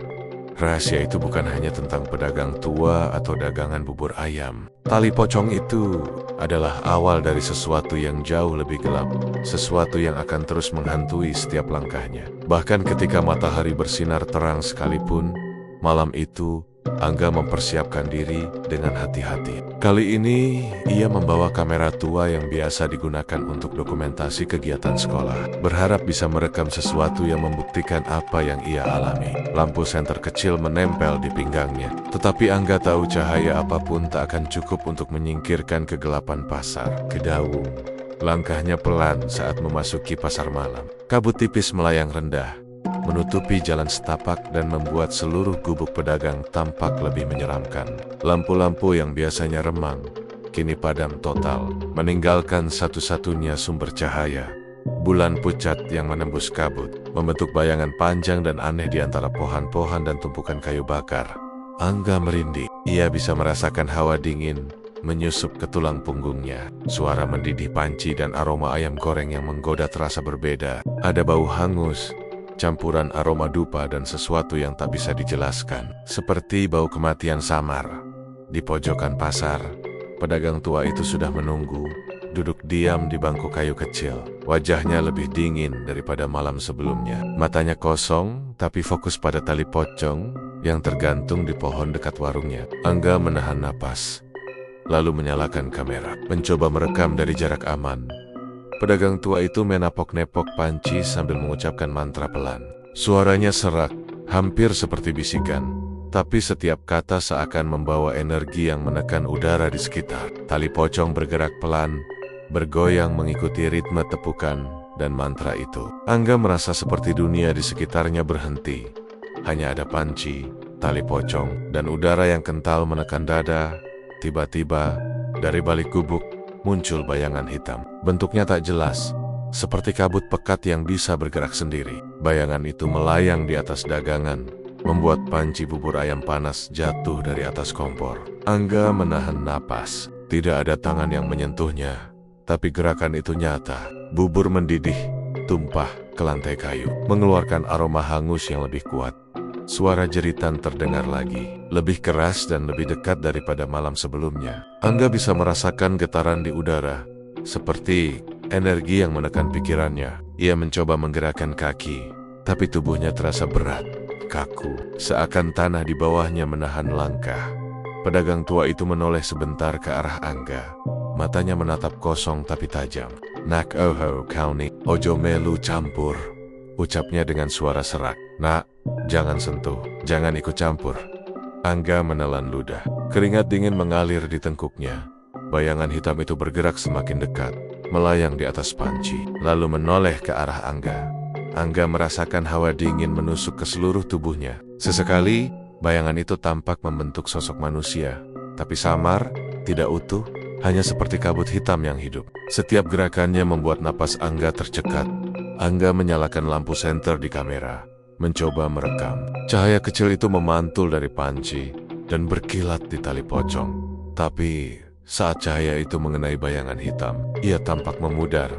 A: Rahasia itu bukan hanya tentang pedagang tua atau dagangan bubur ayam. Tali pocong itu adalah awal dari sesuatu yang jauh lebih gelap. Sesuatu yang akan terus menghantui setiap langkahnya. Bahkan ketika matahari bersinar terang sekalipun, malam itu Angga mempersiapkan diri dengan hati-hati. Kali ini, ia membawa kamera tua yang biasa digunakan untuk dokumentasi kegiatan sekolah. Berharap bisa merekam sesuatu yang membuktikan apa yang ia alami. Lampu senter kecil menempel di pinggangnya. Tetapi Angga tahu cahaya apapun tak akan cukup untuk menyingkirkan kegelapan pasar Kedaung. Langkahnya pelan saat memasuki pasar malam. Kabut tipis melayang rendah, menutupi jalan setapak dan membuat seluruh gubuk pedagang tampak lebih menyeramkan. Lampu-lampu yang biasanya remang, kini padam total, meninggalkan satu-satunya sumber cahaya. Bulan pucat yang menembus kabut, membentuk bayangan panjang dan aneh di antara pohon-pohon dan tumpukan kayu bakar. Angga merinding. Ia bisa merasakan hawa dingin menyusup ke tulang punggungnya. Suara mendidih panci dan aroma ayam goreng yang menggoda terasa berbeda. Ada bau hangus, campuran aroma dupa dan sesuatu yang tak bisa dijelaskan. Seperti bau kematian samar. Di pojokan pasar, pedagang tua itu sudah menunggu, duduk diam di bangku kayu kecil. Wajahnya lebih dingin daripada malam sebelumnya. Matanya kosong, tapi fokus pada tali pocong yang tergantung di pohon dekat warungnya. Angga menahan napas, lalu menyalakan kamera, mencoba merekam dari jarak aman. Pedagang tua itu menapok-nepok panci sambil mengucapkan mantra pelan. Suaranya serak, hampir seperti bisikan, tapi setiap kata seakan membawa energi yang menekan udara di sekitar. Tali pocong bergerak pelan, bergoyang mengikuti ritme tepukan dan mantra itu. Angga merasa seperti dunia di sekitarnya berhenti. Hanya ada panci, tali pocong, dan udara yang kental menekan dada. Tiba-tiba, dari balik gubuk, muncul bayangan hitam. Bentuknya tak jelas, seperti kabut pekat yang bisa bergerak sendiri. Bayangan itu melayang di atas dagangan, membuat panci bubur ayam panas jatuh dari atas kompor. Angga menahan napas. Tidak ada tangan yang menyentuhnya, tapi gerakan itu nyata. Bubur mendidih, tumpah ke lantai kayu, mengeluarkan aroma hangus yang lebih kuat. Suara jeritan terdengar lagi, lebih keras dan lebih dekat daripada malam sebelumnya. Angga bisa merasakan getaran di udara, seperti energi yang menekan pikirannya. Ia mencoba menggerakkan kaki, tapi tubuhnya terasa berat, kaku, seakan tanah di bawahnya menahan langkah. Pedagang tua itu menoleh sebentar ke arah Angga. Matanya menatap kosong tapi tajam. "Nak oho kau ni, ojo melu campur," ucapnya dengan suara serak. "Nak, jangan sentuh, jangan ikut campur." Angga menelan ludah. Keringat dingin mengalir di tengkuknya. Bayangan hitam itu bergerak semakin dekat, melayang di atas panci, lalu menoleh ke arah Angga. Angga merasakan hawa dingin menusuk ke seluruh tubuhnya. Sesekali, bayangan itu tampak membentuk sosok manusia, tapi samar, tidak utuh, hanya seperti kabut hitam yang hidup. Setiap gerakannya membuat napas Angga tercekat. Angga menyalakan lampu senter di kamera, mencoba merekam. Cahaya kecil itu memantul dari panci dan berkilat di tali pocong. Tapi saat cahaya itu mengenai bayangan hitam, ia tampak memudar,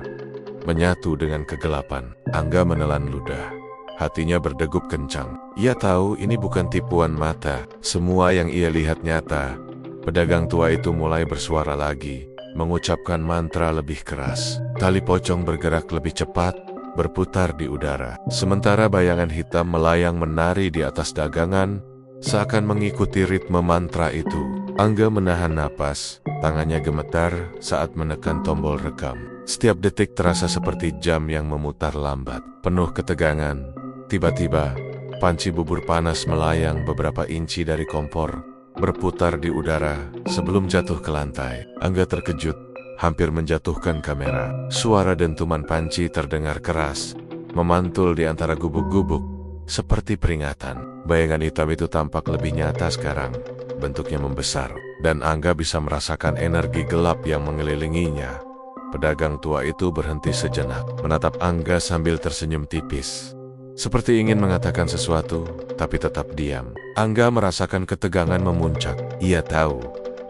A: menyatu dengan kegelapan. Angga menelan ludah. Hatinya berdegup kencang. Ia tahu ini bukan tipuan mata. Semua yang ia lihat nyata. Pedagang tua itu mulai bersuara lagi, mengucapkan mantra lebih keras. Tali pocong bergerak lebih cepat, berputar di udara. Sementara bayangan hitam melayang menari di atas dagangan, seakan mengikuti ritme mantra itu. Angga menahan napas, tangannya gemetar saat menekan tombol rekam. Setiap detik terasa seperti jam yang memutar lambat, penuh ketegangan. Tiba-tiba, panci bubur panas melayang beberapa inci dari kompor, berputar di udara sebelum jatuh ke lantai. Angga terkejut, hampir menjatuhkan kamera. Suara dentuman panci terdengar keras, memantul di antara gubuk-gubuk, seperti peringatan. Bayangan hitam itu tampak lebih nyata sekarang, bentuknya membesar, dan Angga bisa merasakan energi gelap yang mengelilinginya. Pedagang tua itu berhenti sejenak, menatap Angga sambil tersenyum tipis, seperti ingin mengatakan sesuatu, tapi tetap diam. Angga merasakan ketegangan memuncak. Ia tahu,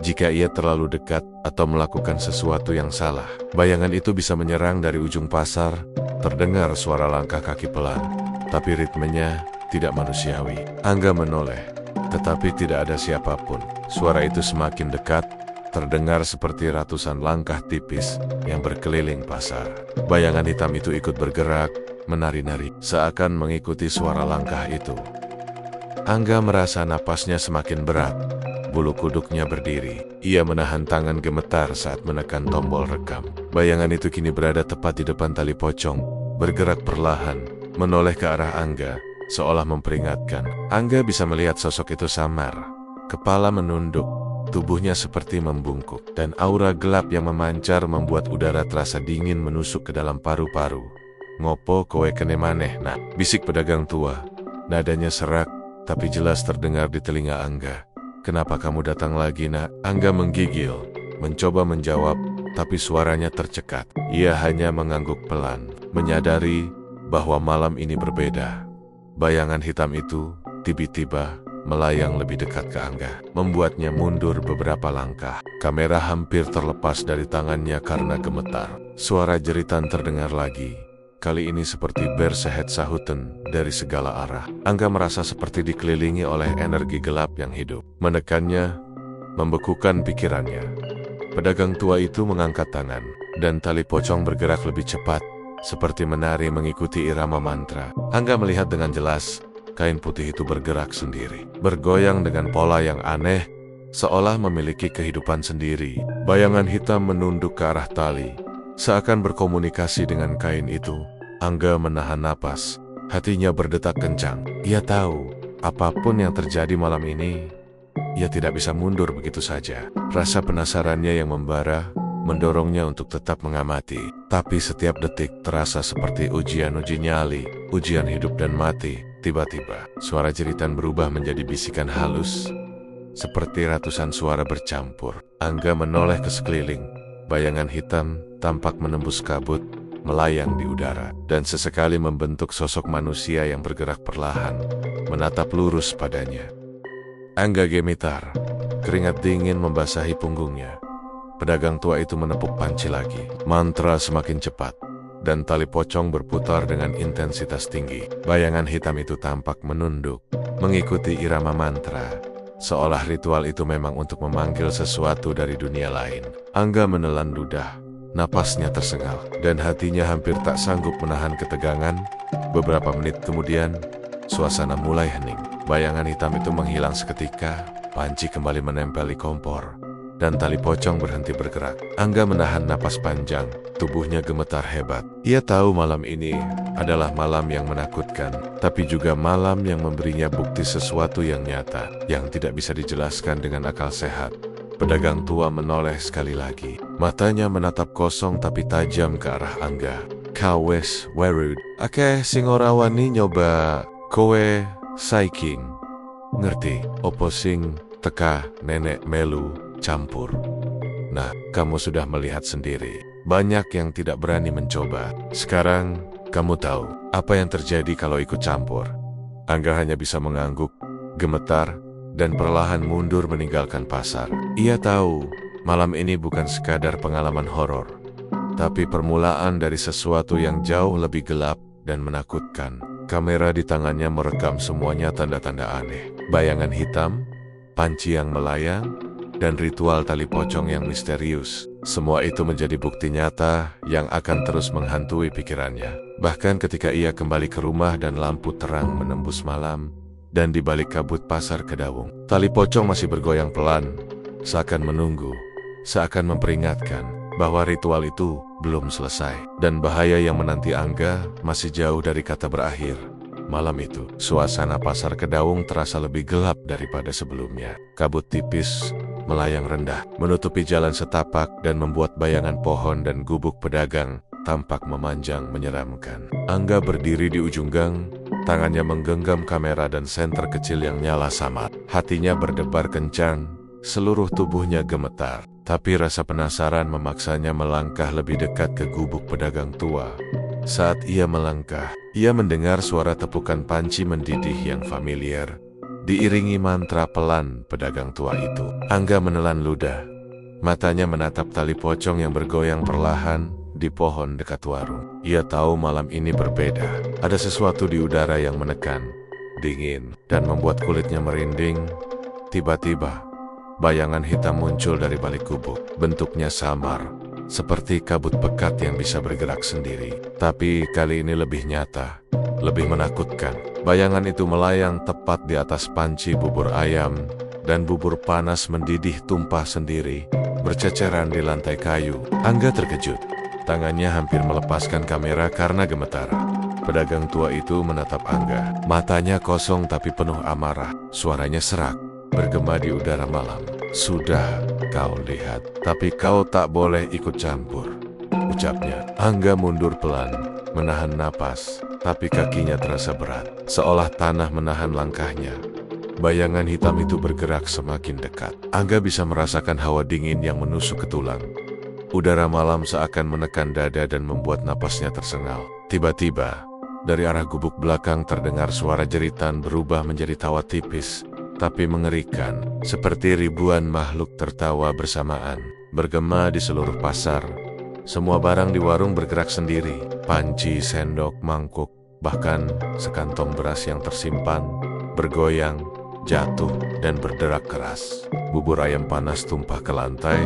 A: jika ia terlalu dekat atau melakukan sesuatu yang salah, bayangan itu bisa menyerang dari ujung pasar. Terdengar suara langkah kaki pelan, tapi ritmenya tidak manusiawi. Angga menoleh, tetapi tidak ada siapapun. Suara itu semakin dekat, terdengar seperti ratusan langkah tipis yang berkeliling pasar. Bayangan hitam itu ikut bergerak, menari-nari, seakan mengikuti suara langkah itu. Angga merasa napasnya semakin berat, bulu kuduknya berdiri. Ia menahan tangan gemetar saat menekan tombol rekam. Bayangan itu kini berada tepat di depan tali pocong, bergerak perlahan, menoleh ke arah Angga, seolah memperingatkan. Angga bisa melihat sosok itu samar. Kepala menunduk, tubuhnya seperti membungkuk, dan aura gelap yang memancar membuat udara terasa dingin menusuk ke dalam paru-paru. "Ngopo kowe kene maneh, Nak?" bisik pedagang tua. Nadanya serak, tapi jelas terdengar di telinga Angga. "Kenapa kamu datang lagi, Nak?" Angga menggigil, mencoba menjawab, tapi suaranya tercekat. Ia hanya mengangguk pelan, menyadari bahwa malam ini berbeda. Bayangan hitam itu tiba-tiba melayang lebih dekat ke Angga, membuatnya mundur beberapa langkah. Kamera hampir terlepas dari tangannya karena gemetar. Suara jeritan terdengar lagi. Kali ini seperti bersehet sahutan dari segala arah. Angga merasa seperti dikelilingi oleh energi gelap yang hidup, menekannya, membekukan pikirannya. Pedagang tua itu mengangkat tangan, dan tali pocong bergerak lebih cepat, seperti menari mengikuti irama mantra. Angga melihat dengan jelas, kain putih itu bergerak sendiri, bergoyang dengan pola yang aneh, seolah memiliki kehidupan sendiri. Bayangan hitam menunduk ke arah tali, seakan berkomunikasi dengan kain itu. Angga menahan napas, hatinya berdetak kencang. Ia tahu, apapun yang terjadi malam ini, ia tidak bisa mundur begitu saja. Rasa penasarannya yang membara, mendorongnya untuk tetap mengamati. Tapi setiap detik terasa seperti uji nyali, ujian hidup dan mati. Tiba-tiba, suara jeritan berubah menjadi bisikan halus, seperti ratusan suara bercampur. Angga menoleh ke sekeliling. Bayangan hitam tampak menembus kabut, melayang di udara, dan sesekali membentuk sosok manusia yang bergerak perlahan, menatap lurus padanya. Angga gemetar, keringat dingin membasahi punggungnya. Pedagang tua itu menepuk panci lagi. Mantra semakin cepat, dan tali pocong berputar dengan intensitas tinggi. Bayangan hitam itu tampak menunduk, mengikuti irama mantra. Seolah ritual itu memang untuk memanggil sesuatu dari dunia lain. Angga menelan ludah. Napasnya tersengal, dan hatinya hampir tak sanggup menahan ketegangan. Beberapa menit kemudian, suasana mulai hening. Bayangan hitam itu menghilang seketika, panci kembali menempel di kompor, dan tali pocong berhenti bergerak. Angga menahan napas panjang, tubuhnya gemetar hebat. Ia tahu malam ini adalah malam yang menakutkan, tapi juga malam yang memberinya bukti sesuatu yang nyata, yang tidak bisa dijelaskan dengan akal sehat. Pedagang tua menoleh sekali lagi. Matanya menatap kosong tapi tajam ke arah Angga. Kau wes werud, akeh sing ora wani nyoba kowe saiking. Ngerti, opo sing teka nenek melu campur. Nah, kamu sudah melihat sendiri. Banyak yang tidak berani mencoba. Sekarang, kamu tahu apa yang terjadi kalau ikut campur. Angga hanya bisa mengangguk, gemetar, dan perlahan mundur meninggalkan pasar. Ia tahu, malam ini bukan sekadar pengalaman horor, tapi permulaan dari sesuatu yang jauh lebih gelap dan menakutkan. Kamera di tangannya merekam semuanya tanda-tanda aneh. Bayangan hitam, panci yang melayang, dan ritual tali pocong yang misterius. Semua itu menjadi bukti nyata yang akan terus menghantui pikirannya. Bahkan ketika ia kembali ke rumah dan lampu terang menembus malam, dan di balik kabut pasar Kedaung, tali pocong masih bergoyang pelan, seakan menunggu, seakan memperingatkan bahwa ritual itu belum selesai, dan bahaya yang menanti Angga masih jauh dari kata berakhir. Malam itu, suasana pasar Kedaung terasa lebih gelap daripada sebelumnya. Kabut tipis melayang rendah, menutupi jalan setapak dan membuat bayangan pohon dan gubuk pedagang tampak memanjang menyeramkan. Angga berdiri di ujung gang, tangannya menggenggam kamera dan senter kecil yang nyala samar. Hatinya berdebar kencang, seluruh tubuhnya gemetar. Tapi rasa penasaran memaksanya melangkah lebih dekat ke gubuk pedagang tua. Saat ia melangkah, ia mendengar suara tepukan panci mendidih yang familiar, diiringi mantra pelan pedagang tua itu. Angga menelan ludah. Matanya menatap tali pocong yang bergoyang perlahan di pohon dekat warung. Ia tahu malam ini berbeda. Ada sesuatu di udara yang menekan, dingin, dan membuat kulitnya merinding. Tiba-tiba, bayangan hitam muncul dari balik gubuk. Bentuknya samar, seperti kabut pekat yang bisa bergerak sendiri. Tapi kali ini lebih nyata, lebih menakutkan. Bayangan itu melayang tepat di atas panci bubur ayam, dan bubur panas mendidih tumpah sendiri, berceceran di lantai kayu. Angga terkejut. Tangannya hampir melepaskan kamera karena gemetar. Pedagang tua itu menatap Angga. Matanya kosong tapi penuh amarah. Suaranya serak, bergema di udara malam. Sudah kau lihat, tapi kau tak boleh ikut campur, ucapnya. Angga mundur pelan, menahan napas, tapi kakinya terasa berat, seolah tanah menahan langkahnya. Bayangan hitam itu bergerak semakin dekat. Angga bisa merasakan hawa dingin yang menusuk ke tulang. Udara malam seakan menekan dada dan membuat napasnya tersengal. Tiba-tiba, dari arah gubuk belakang terdengar suara jeritan berubah menjadi tawa tipis, tapi mengerikan, seperti ribuan makhluk tertawa bersamaan, bergema di seluruh pasar. Semua barang di warung bergerak sendiri, panci, sendok, mangkuk, bahkan sekantong beras yang tersimpan, bergoyang, jatuh, dan berderak keras. Bubur ayam panas tumpah ke lantai,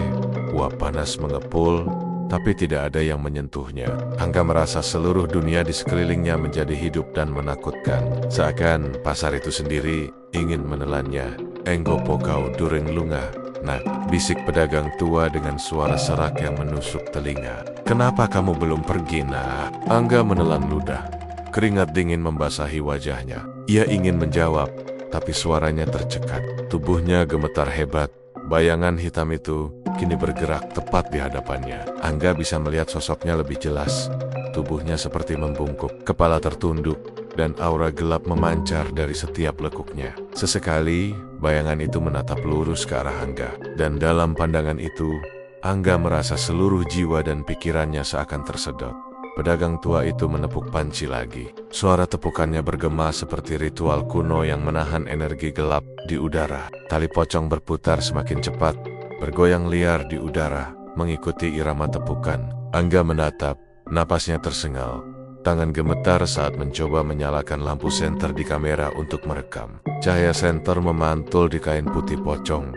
A: uap panas mengepul, tapi tidak ada yang menyentuhnya. Angga merasa seluruh dunia di sekelilingnya menjadi hidup dan menakutkan, seakan pasar itu sendiri ingin menelannya. Enggopo kau dureng lunga, nak, bisik pedagang tua dengan suara serak yang menusuk telinga. Kenapa kamu belum pergi, nak? Angga menelan ludah. Keringat dingin membasahi wajahnya. Ia ingin menjawab, tapi suaranya tercekat. Tubuhnya gemetar hebat. Bayangan hitam itu kini bergerak tepat di hadapannya. Angga bisa melihat sosoknya lebih jelas. Tubuhnya seperti membungkuk, kepala tertunduk, dan aura gelap memancar dari setiap lekuknya. Sesekali, bayangan itu menatap lurus ke arah Angga. Dan dalam pandangan itu, Angga merasa seluruh jiwa dan pikirannya seakan tersedot. Pedagang tua itu menepuk panci lagi. Suara tepukannya bergema seperti ritual kuno yang menahan energi gelap di udara. Tali pocong berputar semakin cepat, bergoyang liar di udara, mengikuti irama tepukan. Angga menatap, napasnya tersengal. Tangan gemetar saat mencoba menyalakan lampu senter di kamera untuk merekam. Cahaya senter memantul di kain putih pocong,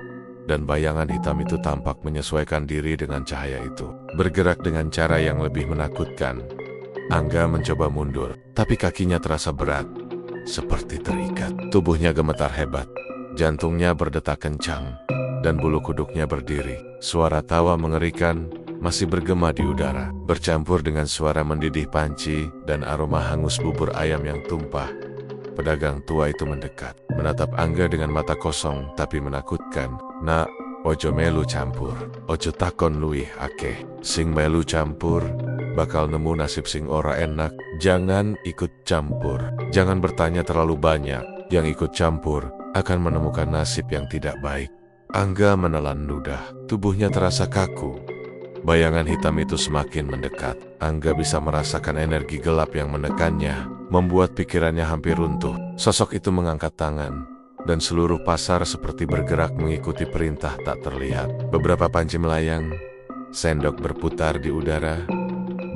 A: dan bayangan hitam itu tampak menyesuaikan diri dengan cahaya itu. Bergerak dengan cara yang lebih menakutkan, Angga mencoba mundur, tapi kakinya terasa berat, seperti terikat. Tubuhnya gemetar hebat, jantungnya berdetak kencang, dan bulu kuduknya berdiri. Suara tawa mengerikan masih bergema di udara, bercampur dengan suara mendidih panci dan aroma hangus bubur ayam yang tumpah. Pedagang tua itu mendekat, menatap Angga dengan mata kosong tapi menakutkan. "Nak, ojo melu campur, ojo takon luwih akeh. Sing melu campur bakal nemu nasib sing ora enak. Jangan ikut campur. Jangan bertanya terlalu banyak. Yang ikut campur akan menemukan nasib yang tidak baik." Angga menelan ludah, tubuhnya terasa kaku. Bayangan hitam itu semakin mendekat. Angga bisa merasakan energi gelap yang menekannya, membuat pikirannya hampir runtuh. Sosok itu mengangkat tangan, dan seluruh pasar seperti bergerak mengikuti perintah tak terlihat. Beberapa panci melayang, sendok berputar di udara,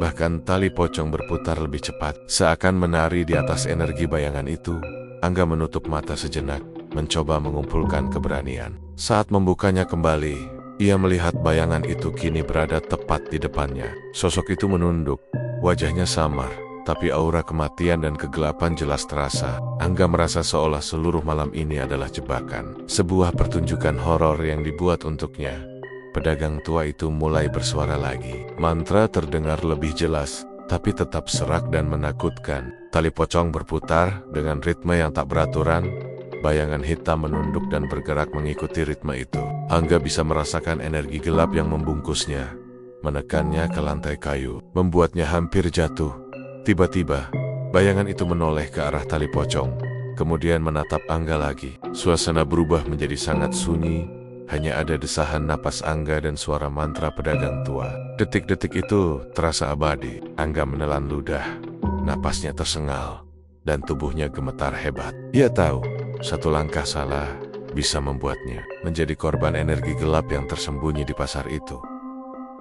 A: bahkan tali pocong berputar lebih cepat. Seakan menari di atas energi bayangan itu, Angga menutup mata sejenak, mencoba mengumpulkan keberanian. Saat membukanya kembali, ia melihat bayangan itu kini berada tepat di depannya. Sosok itu menunduk, wajahnya samar, tapi aura kematian dan kegelapan jelas terasa. Angga merasa seolah seluruh malam ini adalah jebakan, sebuah pertunjukan horor yang dibuat untuknya. Pedagang tua itu mulai bersuara lagi. Mantra terdengar lebih jelas, tapi tetap serak dan menakutkan. Tali pocong berputar dengan ritme yang tak beraturan. Bayangan hitam menunduk dan bergerak mengikuti ritme itu. Angga bisa merasakan energi gelap yang membungkusnya, menekannya ke lantai kayu, membuatnya hampir jatuh. Tiba-tiba, bayangan itu menoleh ke arah tali pocong, kemudian menatap Angga lagi. Suasana berubah menjadi sangat sunyi, hanya ada desahan napas Angga dan suara mantra pedagang tua. Detik-detik itu terasa abadi. Angga menelan ludah, napasnya tersengal, dan tubuhnya gemetar hebat. Ia tahu, satu langkah salah bisa membuatnya menjadi korban energi gelap yang tersembunyi di pasar itu.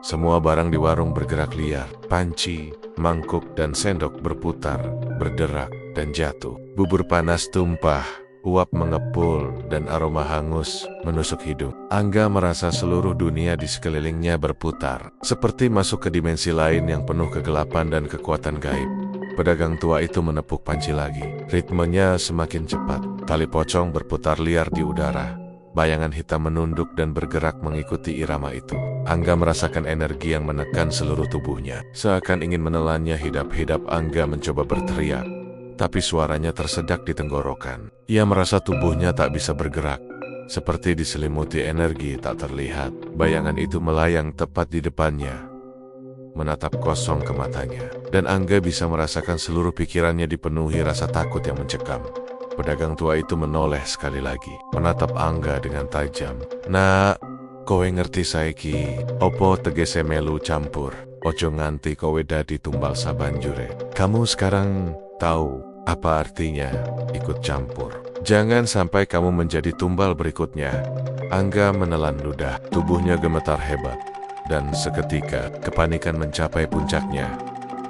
A: Semua barang di warung bergerak liar. Panci, mangkuk, dan sendok berputar, berderak, dan jatuh. Bubur panas tumpah, uap mengepul, dan aroma hangus menusuk hidung. Angga merasa seluruh dunia di sekelilingnya berputar, seperti masuk ke dimensi lain yang penuh kegelapan dan kekuatan gaib. Pedagang tua itu menepuk panci lagi. Ritmenya semakin cepat. Tali pocong berputar liar di udara. Bayangan hitam menunduk dan bergerak mengikuti irama itu. Angga merasakan energi yang menekan seluruh tubuhnya. Seakan ingin menelannya hidap-hidap, Angga mencoba berteriak, tapi suaranya tersedak di tenggorokan. Ia merasa tubuhnya tak bisa bergerak, seperti diselimuti energi tak terlihat. Bayangan itu melayang tepat di depannya, menatap kosong ke matanya, dan Angga bisa merasakan seluruh pikirannya dipenuhi rasa takut yang mencekam. Pedagang tua itu menoleh sekali lagi, menatap Angga dengan tajam. "Nak, kowe ngerti saiki opo tegese melu campur? Ojo nganti kowe dadi tumbal sabanjure. Kamu sekarang tahu apa artinya ikut campur. Jangan sampai kamu menjadi tumbal berikutnya." Angga menelan ludah, tubuhnya gemetar hebat, dan seketika kepanikan mencapai puncaknya.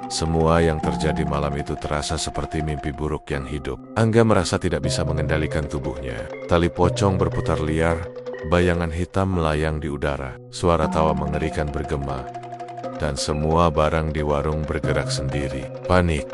A: Semua yang terjadi malam itu terasa seperti mimpi buruk yang hidup. Angga merasa tidak bisa mengendalikan tubuhnya. Tali pocong berputar liar, bayangan hitam melayang di udara, suara tawa mengerikan bergema, dan semua barang di warung bergerak sendiri. Panik,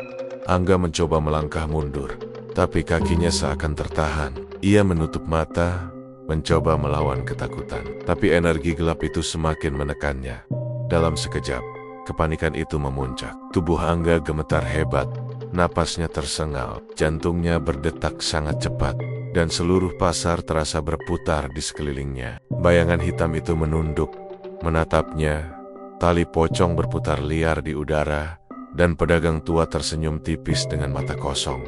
A: Angga mencoba melangkah mundur, tapi kakinya seakan tertahan. Ia menutup mata, mencoba melawan ketakutan, tapi energi gelap itu semakin menekannya. Dalam sekejap, kepanikan itu memuncak. Tubuh Angga gemetar hebat, napasnya tersengal, jantungnya berdetak sangat cepat, dan seluruh pasar terasa berputar di sekelilingnya. Bayangan hitam itu menunduk, menatapnya. Tali pocong berputar liar di udara, dan pedagang tua tersenyum tipis dengan mata kosong.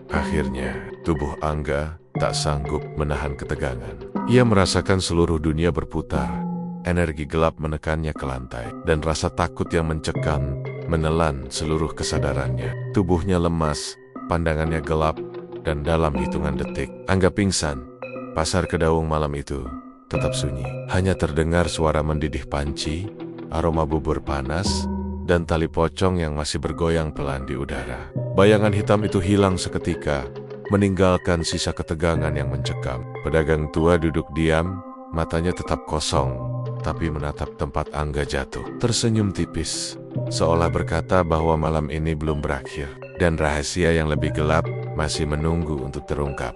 A: Akhirnya, tubuh Angga tak sanggup menahan ketegangan. Ia merasakan seluruh dunia berputar. Energi gelap menekannya ke lantai, dan rasa takut yang mencekam menelan seluruh kesadarannya. Tubuhnya lemas, pandangannya gelap, dan dalam hitungan detik, Angga pingsan. Pasar Kedaung malam itu tetap sunyi. Hanya terdengar suara mendidih panci, aroma bubur panas, dan tali pocong yang masih bergoyang pelan di udara. Bayangan hitam itu hilang seketika, meninggalkan sisa ketegangan yang mencekam. Pedagang tua duduk diam, matanya tetap kosong, tapi menatap tempat Angga jatuh. Tersenyum tipis, seolah berkata bahwa malam ini belum berakhir, dan rahasia yang lebih gelap masih menunggu untuk terungkap.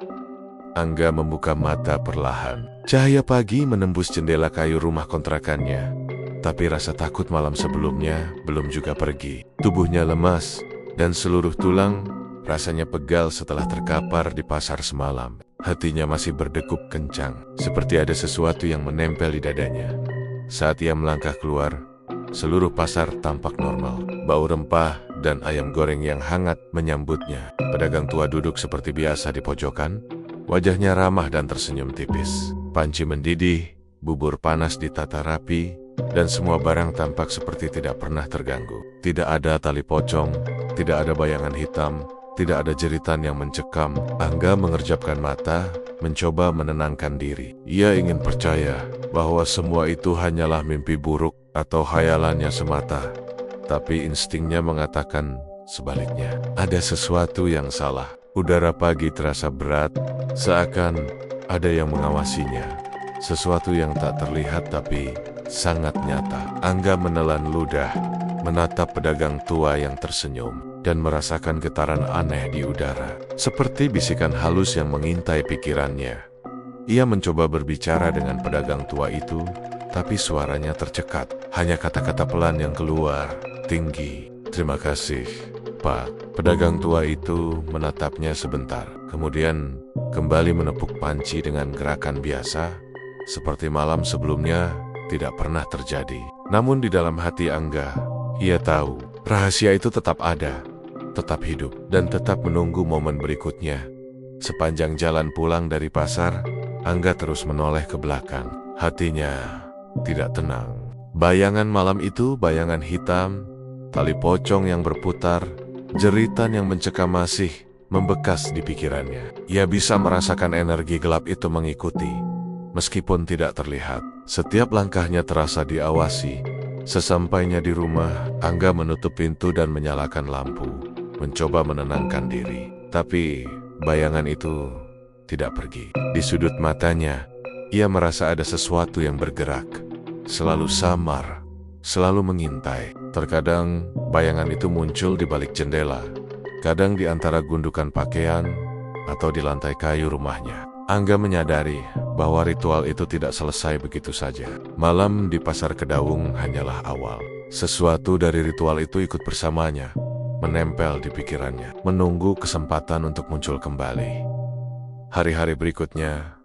A: Angga membuka mata perlahan. Cahaya pagi menembus jendela kayu rumah kontrakannya, tapi rasa takut malam sebelumnya belum juga pergi. Tubuhnya lemas, dan seluruh tulang rasanya pegal setelah terkapar di pasar semalam. Hatinya masih berdegup kencang, seperti ada sesuatu yang menempel di dadanya. Saat ia melangkah keluar, seluruh pasar tampak normal. Bau rempah dan ayam goreng yang hangat menyambutnya. Pedagang tua duduk seperti biasa di pojokan, wajahnya ramah dan tersenyum tipis. Panci mendidih, bubur panas ditata rapi, dan semua barang tampak seperti tidak pernah terganggu. Tidak ada tali pocong, tidak ada bayangan hitam, tidak ada jeritan yang mencekam. Angga mengerjapkan mata, mencoba menenangkan diri. Ia ingin percaya bahwa semua itu hanyalah mimpi buruk atau khayalannya semata. Tapi instingnya mengatakan sebaliknya. Ada sesuatu yang salah. Udara pagi terasa berat, seakan ada yang mengawasinya. Sesuatu yang tak terlihat tapi sangat nyata. Angga menelan ludah, menatap pedagang tua yang tersenyum, dan merasakan getaran aneh di udara. Seperti bisikan halus yang mengintai pikirannya. Ia mencoba berbicara dengan pedagang tua itu, tapi suaranya tercekat. Hanya kata-kata pelan yang keluar, tinggi. Terima kasih, Pak. Pedagang tua itu menatapnya sebentar, kemudian kembali menepuk panci dengan gerakan biasa, seperti malam sebelumnya tidak pernah terjadi. Namun di dalam hati Angga, ia tahu rahasia itu tetap ada, tetap hidup, dan tetap menunggu momen berikutnya. Sepanjang jalan pulang dari pasar, Angga terus menoleh ke belakang. Hatinya tidak tenang. Bayangan malam itu, bayangan hitam, tali pocong yang berputar, jeritan yang mencekam masih membekas di pikirannya. Ia bisa merasakan energi gelap itu mengikuti, meskipun tidak terlihat. Setiap langkahnya terasa diawasi. Sesampainya di rumah, Angga menutup pintu dan menyalakan lampu, mencoba menenangkan diri. Tapi bayangan itu tidak pergi. Di sudut matanya, ia merasa ada sesuatu yang bergerak, selalu samar, selalu mengintai. Terkadang bayangan itu muncul di balik jendela, kadang di antara gundukan pakaian atau di lantai kayu rumahnya. Angga menyadari bahwa ritual itu tidak selesai begitu saja. Malam di pasar Kedaung hanyalah awal. Sesuatu dari ritual itu ikut bersamanya, menempel di pikirannya, menunggu kesempatan untuk muncul kembali. Hari-hari berikutnya,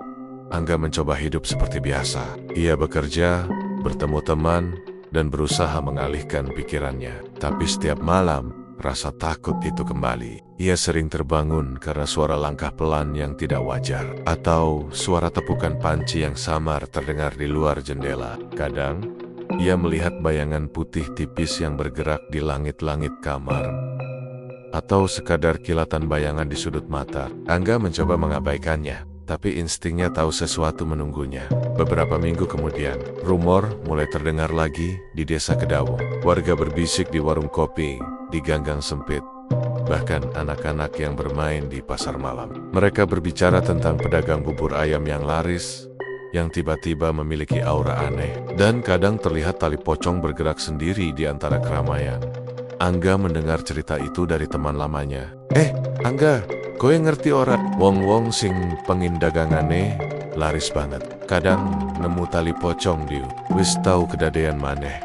A: Angga mencoba hidup seperti biasa. Ia bekerja, bertemu teman, dan berusaha mengalihkan pikirannya. Tapi setiap malam, rasa takut itu kembali. Ia sering terbangun karena suara langkah pelan yang tidak wajar, atau suara tepukan panci yang samar terdengar di luar jendela. Kadang, ia melihat bayangan putih tipis yang bergerak di langit-langit kamar, atau sekadar kilatan bayangan di sudut mata. Angga mencoba mengabaikannya, tapi instingnya tahu sesuatu menunggunya. Beberapa minggu kemudian, rumor mulai terdengar lagi di desa Kedaung. Warga berbisik di warung kopi, di ganggang sempit, bahkan anak-anak yang bermain di pasar malam. Mereka berbicara tentang pedagang bubur ayam yang laris, yang tiba-tiba memiliki aura aneh, dan kadang terlihat tali pocong bergerak sendiri di antara keramaian. Angga mendengar cerita itu dari teman lamanya. Angga, kowe ngerti ora? Wong-wong sing pengin dagangane laris banget. Kadang nemu tali pocong diu. Wis tahu kedadean maneh.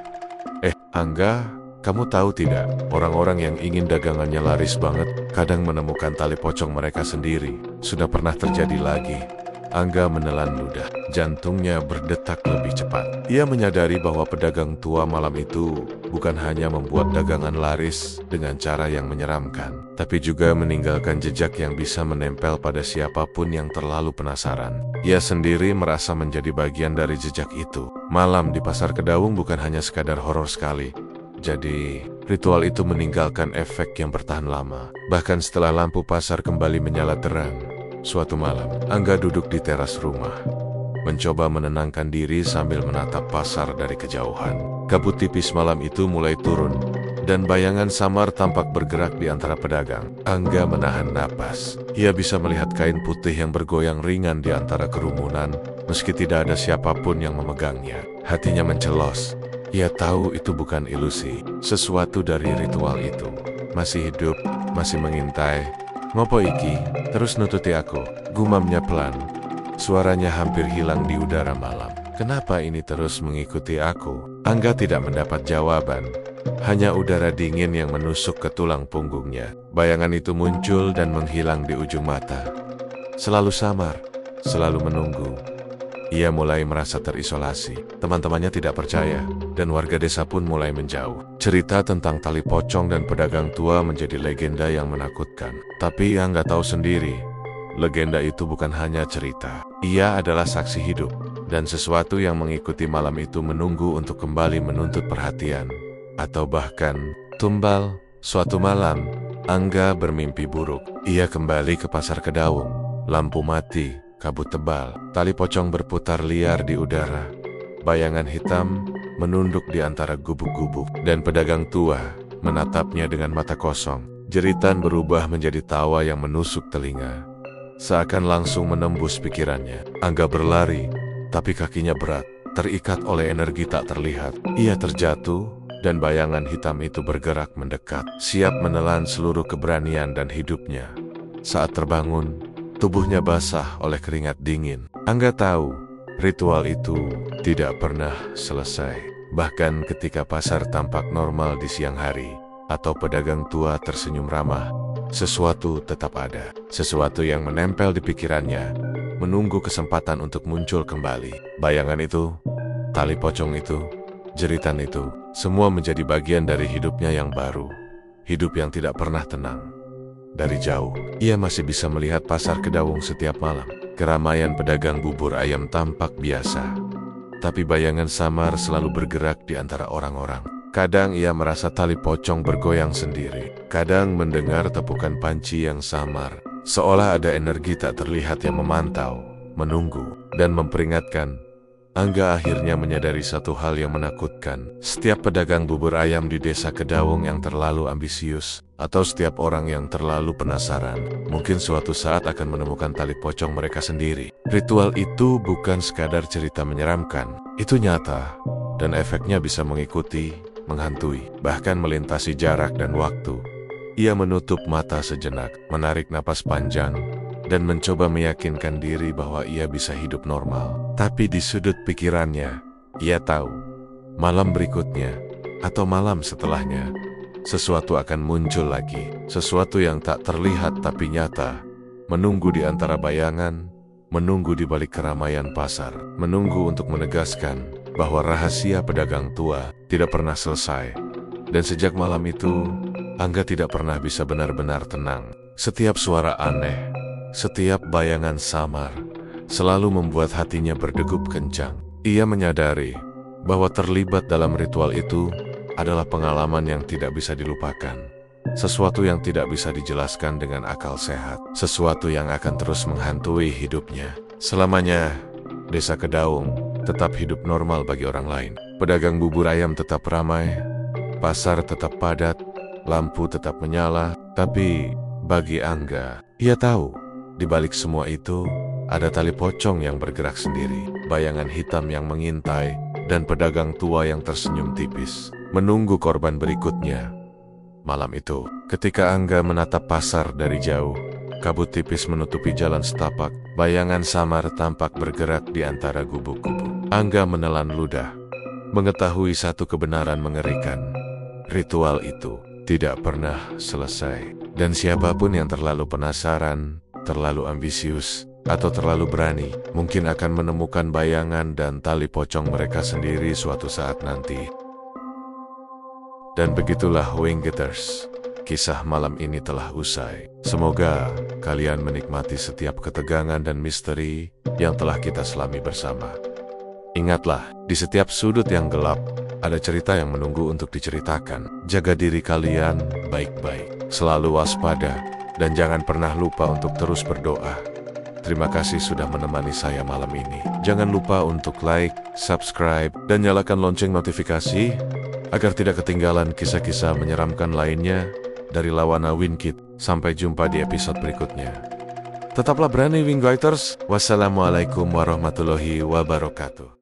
A: Angga, kamu tahu tidak? Orang-orang yang ingin dagangannya laris banget kadang menemukan tali pocong mereka sendiri. Sudah pernah terjadi lagi. Angga menelan ludah. Jantungnya berdetak lebih cepat. Ia menyadari bahwa pedagang tua malam itu bukan hanya membuat dagangan laris dengan cara yang menyeramkan, tapi juga meninggalkan jejak yang bisa menempel pada siapapun yang terlalu penasaran. Ia sendiri merasa menjadi bagian dari jejak itu. Malam di pasar Kedaung bukan hanya sekadar horor sekali. Jadi, ritual itu meninggalkan efek yang bertahan lama. Bahkan setelah lampu pasar kembali menyala terang, suatu malam, Angga duduk di teras rumah, mencoba menenangkan diri sambil menatap pasar dari kejauhan. Kabut tipis malam itu mulai turun, dan bayangan samar tampak bergerak di antara pedagang. Angga menahan napas. Ia bisa melihat kain putih yang bergoyang ringan di antara kerumunan, meski tidak ada siapapun yang memegangnya. Hatinya mencelos. Ia tahu itu bukan ilusi. Sesuatu dari ritual itu masih hidup, masih mengintai. "Ngopo iki? Terus nututi aku," gumamnya pelan. Suaranya hampir hilang di udara malam. "Kenapa ini terus mengikuti aku?" Angga tidak mendapat jawaban. Hanya udara dingin yang menusuk ke tulang punggungnya. Bayangan itu muncul dan menghilang di ujung mata. Selalu samar, selalu menunggu. Ia mulai merasa terisolasi. Teman-temannya tidak percaya, dan warga desa pun mulai menjauh. Cerita tentang tali pocong dan pedagang tua menjadi legenda yang menakutkan. Tapi ia nggak tahu sendiri, legenda itu bukan hanya cerita. Ia adalah saksi hidup, dan sesuatu yang mengikuti malam itu menunggu untuk kembali menuntut perhatian. Atau bahkan, tumbal. Suatu malam, Angga bermimpi buruk. Ia kembali ke pasar Kedaung. Lampu mati, kabut tebal, tali pocong berputar liar di udara. Bayangan hitam menunduk di antara gubuk-gubuk, dan pedagang tua menatapnya dengan mata kosong. Jeritan berubah menjadi tawa yang menusuk telinga. Seakan langsung menembus pikirannya. Angga berlari, tapi kakinya berat, terikat oleh energi tak terlihat. Ia terjatuh, dan bayangan hitam itu bergerak mendekat, siap menelan seluruh keberanian dan hidupnya. Saat terbangun, tubuhnya basah oleh keringat dingin. Angga tahu, ritual itu tidak pernah selesai. Bahkan ketika pasar tampak normal di siang hari, atau pedagang tua tersenyum ramah, sesuatu tetap ada. Sesuatu yang menempel di pikirannya, menunggu kesempatan untuk muncul kembali. Bayangan itu, tali pocong itu, jeritan itu, semua menjadi bagian dari hidupnya yang baru. Hidup yang tidak pernah tenang. Dari jauh, ia masih bisa melihat pasar Kedaung setiap malam. Keramaian pedagang bubur ayam tampak biasa. Tapi bayangan samar selalu bergerak di antara orang-orang. Kadang ia merasa tali pocong bergoyang sendiri. Kadang mendengar tepukan panci yang samar. Seolah ada energi tak terlihat yang memantau, menunggu, dan memperingatkan. Angga akhirnya menyadari satu hal yang menakutkan. Setiap pedagang bubur ayam di desa Kedaung yang terlalu ambisius, atau setiap orang yang terlalu penasaran, mungkin suatu saat akan menemukan tali pocong mereka sendiri. Ritual itu bukan sekadar cerita menyeramkan. Itu nyata, dan efeknya bisa mengikuti, menghantui, bahkan melintasi jarak dan waktu. Ia menutup mata sejenak, menarik napas panjang, dan mencoba meyakinkan diri bahwa ia bisa hidup normal. Tapi di sudut pikirannya, ia tahu, malam berikutnya, atau malam setelahnya, sesuatu akan muncul lagi. Sesuatu yang tak terlihat tapi nyata, menunggu di antara bayangan, menunggu di balik keramaian pasar, menunggu untuk menegaskan bahwa rahasia pedagang tua tidak pernah selesai. Dan sejak malam itu, Angga tidak pernah bisa benar-benar tenang. Setiap suara aneh, setiap bayangan samar, selalu membuat hatinya berdegup kencang. Ia menyadari bahwa terlibat dalam ritual itu adalah pengalaman yang tidak bisa dilupakan. Sesuatu yang tidak bisa dijelaskan dengan akal sehat. Sesuatu yang akan terus menghantui hidupnya. Selamanya, desa Kedaung tetap hidup normal bagi orang lain. Pedagang bubur ayam tetap ramai, pasar tetap padat, lampu tetap menyala. Tapi bagi Angga, ia tahu, di balik semua itu, ada tali pocong yang bergerak sendiri, bayangan hitam yang mengintai, dan pedagang tua yang tersenyum tipis, menunggu korban berikutnya. Malam itu, ketika Angga menatap pasar dari jauh, kabut tipis menutupi jalan setapak, bayangan samar tampak bergerak di antara gubuk-gubuk. Angga menelan ludah, mengetahui satu kebenaran mengerikan. Ritual itu tidak pernah selesai, dan siapapun yang terlalu penasaran, terlalu ambisius, atau terlalu berani, mungkin akan menemukan bayangan dan tali pocong mereka sendiri suatu saat nanti. Dan begitulah Winggetters, kisah malam ini telah usai. Semoga kalian menikmati setiap ketegangan dan misteri yang telah kita selami bersama. Ingatlah, di setiap sudut yang gelap, ada cerita yang menunggu untuk diceritakan. Jaga diri kalian baik-baik, selalu waspada, dan jangan pernah lupa untuk terus berdoa. Terima kasih sudah menemani saya malam ini. Jangan lupa untuk like, subscribe, dan nyalakan lonceng notifikasi agar tidak ketinggalan kisah-kisah menyeramkan lainnya dari Lawana Wingkit. Sampai jumpa di episode berikutnya. Tetaplah berani Winggoiters. Wassalamualaikum warahmatullahi wabarakatuh.